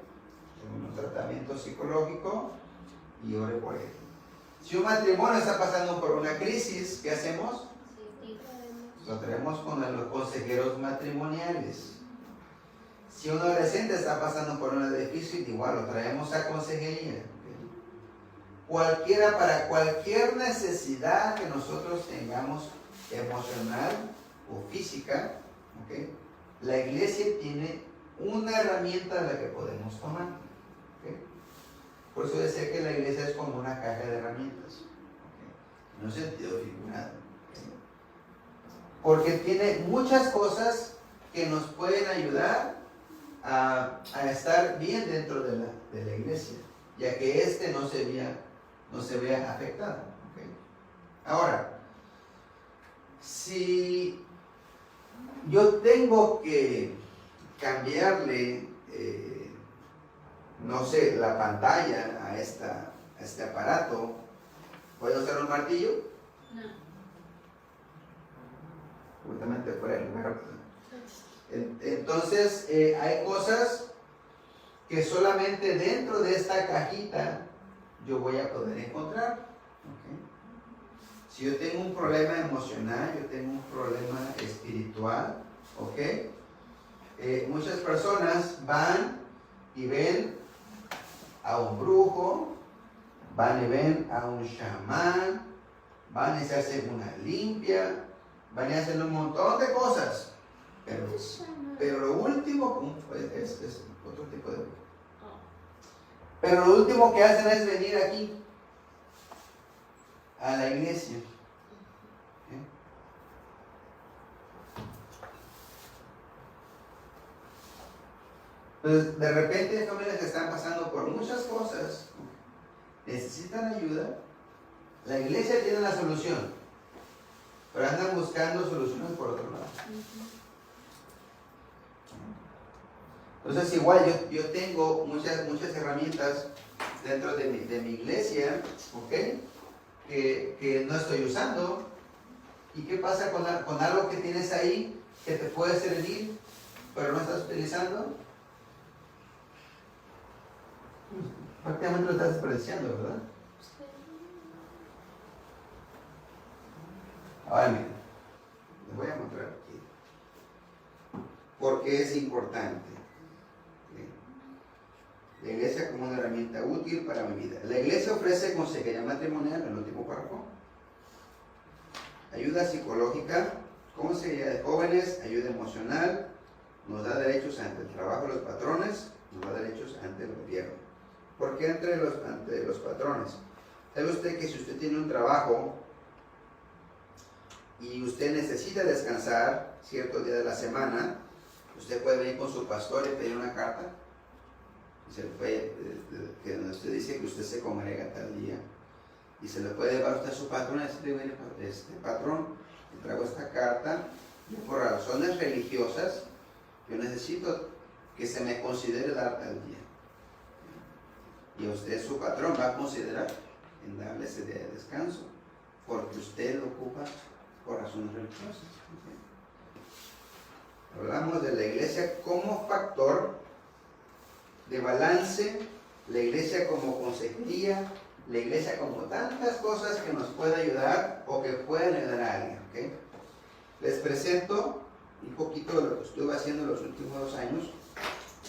en un tratamiento psicológico y ore por él. Si un matrimonio está pasando por una crisis, ¿qué hacemos? Sí, Lo traemos con los consejeros matrimoniales. Si un adolescente está pasando por una déficit, igual lo traemos a consejería. Para cualquier necesidad que nosotros tengamos, emocional o física, ¿okay? La iglesia tiene una herramienta de la que podemos tomar. ¿Okay? Por eso decía que la iglesia es como una caja de herramientas, ¿okay? En un sentido figurado. ¿Okay? Porque tiene muchas cosas que nos pueden ayudar a estar bien dentro de la iglesia, ya que no se vea afectado. ¿Okay? Ahora, si yo tengo que cambiarle, no sé, la pantalla a este aparato, ¿puedo usar un martillo? no. Completamente fuera de lugar. Entonces, hay cosas que solamente dentro de esta cajita yo voy a poder encontrar. ¿Okay? Si yo tengo un problema emocional, yo tengo un problema espiritual, ¿ok? Muchas personas van y ven a un brujo, van y ven a un chamán, van y se hacen una limpia, van y hacen un montón de cosas. Pero lo último es otro tipo de brujo. Pero lo último que hacen es venir aquí a la iglesia Entonces, de repente hay familias que están pasando por muchas cosas, necesitan ayuda. La iglesia tiene la solución, pero andan buscando soluciones por otro lado. Entonces, igual yo tengo muchas herramientas dentro de mi iglesia, ¿ok? Que no estoy usando. ¿Y qué pasa con algo que tienes ahí que te puede servir, pero no estás utilizando? Prácticamente lo estás desperdiciando, ¿verdad? Ahora miren, les voy a mostrar aquí. Porque es importante. La iglesia como una herramienta útil para mi vida. La iglesia ofrece consejería matrimonial, en el último párrafo. Ayuda psicológica, consejería de jóvenes, ayuda emocional, nos da derechos ante el trabajo de los patrones, nos da derechos ante el gobierno. ¿Por qué ante los patrones? ¿Sabe usted que si usted tiene un trabajo y usted necesita descansar ciertos días de la semana, usted puede venir con su pastor y pedir una carta? Que usted dice que usted se congrega tal día y se le puede llevar a usted a su patrón y decirle: patrón, le traigo esta carta y por razones religiosas yo necesito que se me considere dar tal día, y usted, su patrón, va a considerar en darle ese día de descanso porque usted lo ocupa por razones religiosas. Hablamos de la iglesia como factor de balance, la iglesia como consejería, la iglesia como tantas cosas que nos puede ayudar o que pueden ayudar a alguien. ¿Okay? Les presento un poquito de lo que estuve haciendo los últimos 2 años,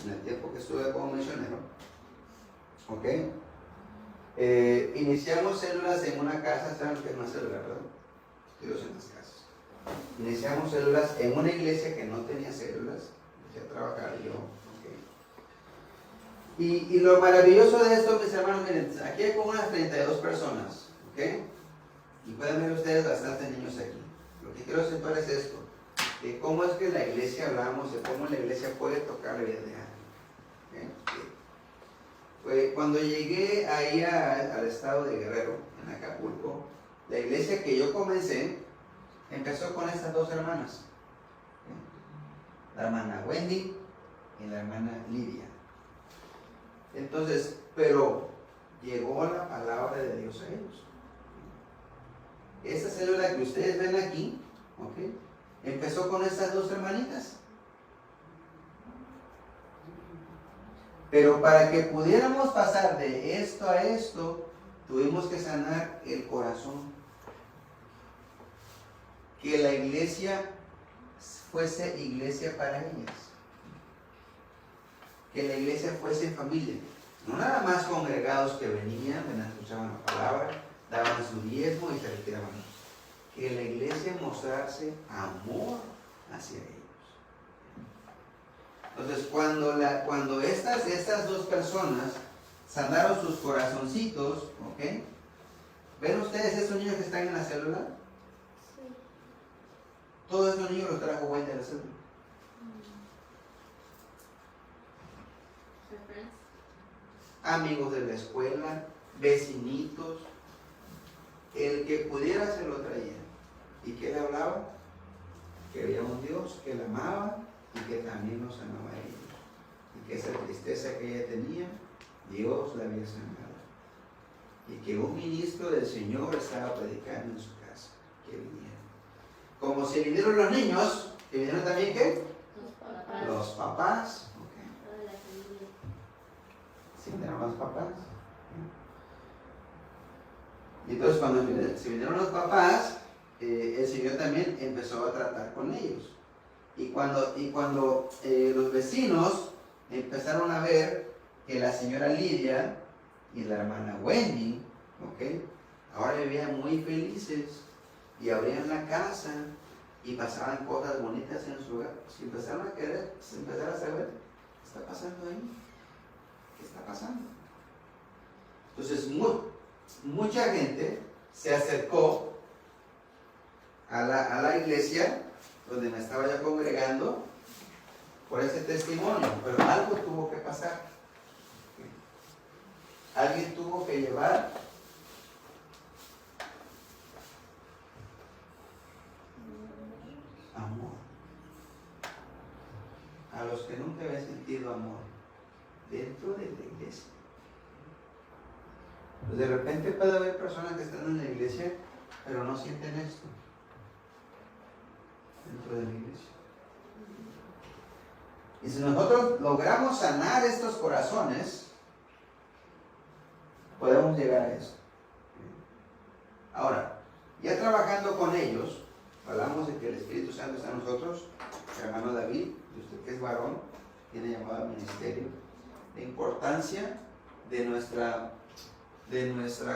en el tiempo que estuve como misionero. ¿Okay? Iniciamos células en una casa. ¿Saben lo que es una célula, verdad? Estoy 200 casas. Iniciamos células en una iglesia que no tenía células. Empecé a trabajar yo. Y lo maravilloso de esto, mis hermanos, miren, aquí hay como unas 32 personas, ¿ok? Y pueden ver ustedes bastantes niños aquí. Lo que quiero separar es esto, de cómo es que la iglesia hablamos, de cómo la iglesia puede tocar la vida de alguien. ¿Okay? Pues cuando llegué ahí al estado de Guerrero, en Acapulco, la iglesia que yo comencé, empezó con estas 2 hermanas. ¿Okay? La hermana Wendy y la hermana Lidia. Entonces, pero llegó la palabra de Dios a ellos. Esta célula que ustedes ven aquí, ¿okay? Empezó con estas 2 hermanitas. Pero para que pudiéramos pasar de esto a esto, tuvimos que sanar el corazón. Que la iglesia fuese iglesia para ellas. Que la iglesia fuese familia, no nada más congregados que venían, escuchaban la palabra, daban su diezmo y se retiraban. Que la iglesia mostrase amor hacia ellos. Entonces, cuando estas 2 personas sanaron sus corazoncitos, ¿ok? ¿Ven ustedes esos niños que están en la célula? Sí. Todos esos niños los trajo Wendy a la célula. Amigos de la escuela, vecinitos, el que pudiera se lo traía. ¿Y qué le hablaba? Que había un Dios que la amaba y que también los amaba a ellos. Y que esa tristeza que ella tenía, Dios la había sanado. Y que un ministro del Señor estaba predicando en su casa, que viniera. Como si vinieron los niños, que vinieron también ¿qué? Los papás. Vinieron los papás. Y entonces cuando se vinieron los papás, el Señor también empezó a tratar con ellos. Y cuando los vecinos empezaron a ver que la señora Lidia y la hermana Wendy, ¿okay? Ahora vivían muy felices y abrían la casa y pasaban cosas bonitas en su hogar, pues empezaron a querer, empezaron a saber qué está pasando ahí. ¿Qué está pasando? Entonces, mucha gente se acercó a la iglesia donde me estaba yo congregando por ese testimonio, pero algo tuvo que pasar. Alguien tuvo que llevar amor. A los que nunca habían sentido amor dentro de la iglesia. Pues de repente puede haber personas que están en la iglesia, pero no sienten esto dentro de la iglesia. Y si nosotros logramos sanar estos corazones, podemos llegar a eso. Ahora, ya trabajando con ellos, hablamos de que el Espíritu Santo está en nosotros. El hermano David, y usted que es varón, tiene llamado al ministerio. La importancia de nuestra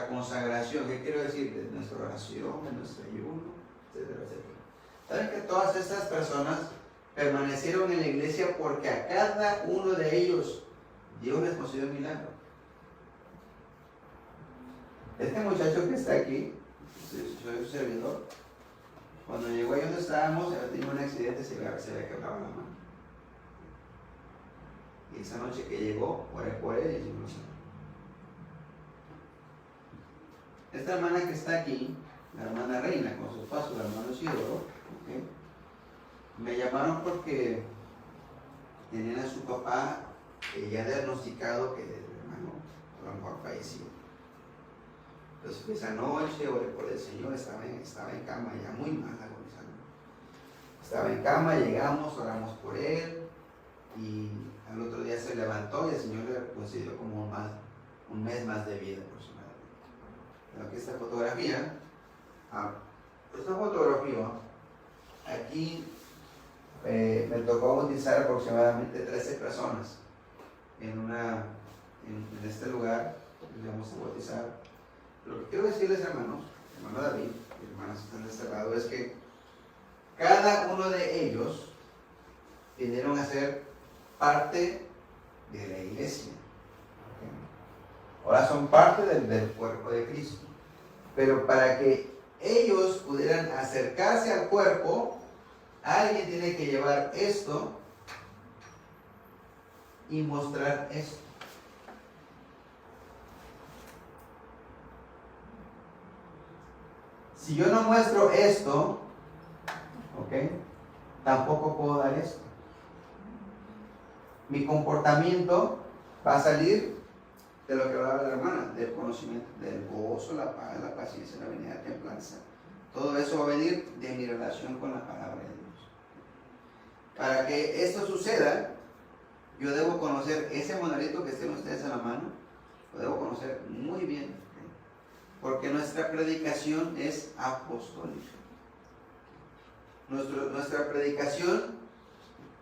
consagración. ¿Qué quiero decir? De nuestra oración, de nuestro ayuno, etcétera, etcétera. ¿Saben que todas estas personas permanecieron en la iglesia porque a cada uno de ellos Dios les concedió un milagro? Este muchacho que está aquí, soy su servidor, cuando llegó ahí donde estábamos, había tenido un accidente, se había quebrado la mano. Y esa noche que llegó, oré por él y Dios lo sanó. Esta hermana que está aquí, la hermana Reina, con su esposo, el hermano Isidoro, ¿okay? Me llamaron porque tenían a su papá ya diagnosticado que el hermano a lo mejor falleció. Entonces esa noche oré por el Señor, estaba en cama ya muy mal agonizando. Estaba en cama, llegamos, oramos por él y al otro día se levantó y el Señor le concedió como un mes más de vida aproximadamente. Aquí esta fotografía, aquí me tocó bautizar aproximadamente 13 personas en este lugar, les vamos a bautizar. Lo que quiero decirles, hermanos, hermano David y hermanas que están de este lado, es que cada uno de ellos vinieron a ser parte de la iglesia. Ahora son parte del cuerpo de Cristo. Pero para que ellos pudieran acercarse al cuerpo, alguien tiene que llevar esto y mostrar esto. Si yo no muestro esto, ¿ok? Tampoco puedo dar esto. Mi comportamiento va a salir de lo que hablaba la hermana, del conocimiento, del gozo, la paz, la paciencia, la benignidad, la templanza. Todo eso va a venir de mi relación con la palabra de Dios. Para que esto suceda, yo debo conocer ese monolito que estén ustedes en la mano, lo debo conocer muy bien, porque nuestra predicación es apostólica. Nuestra predicación,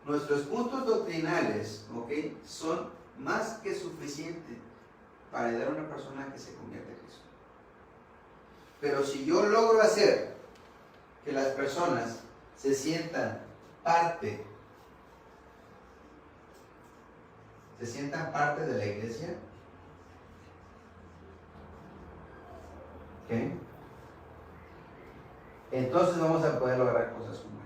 nuestros puntos doctrinales, ¿okay? Son más que suficientes para ayudar a una persona que se convierta a Cristo. Pero si yo logro hacer que las personas se sientan parte de la iglesia, ¿okay? Entonces vamos a poder lograr cosas como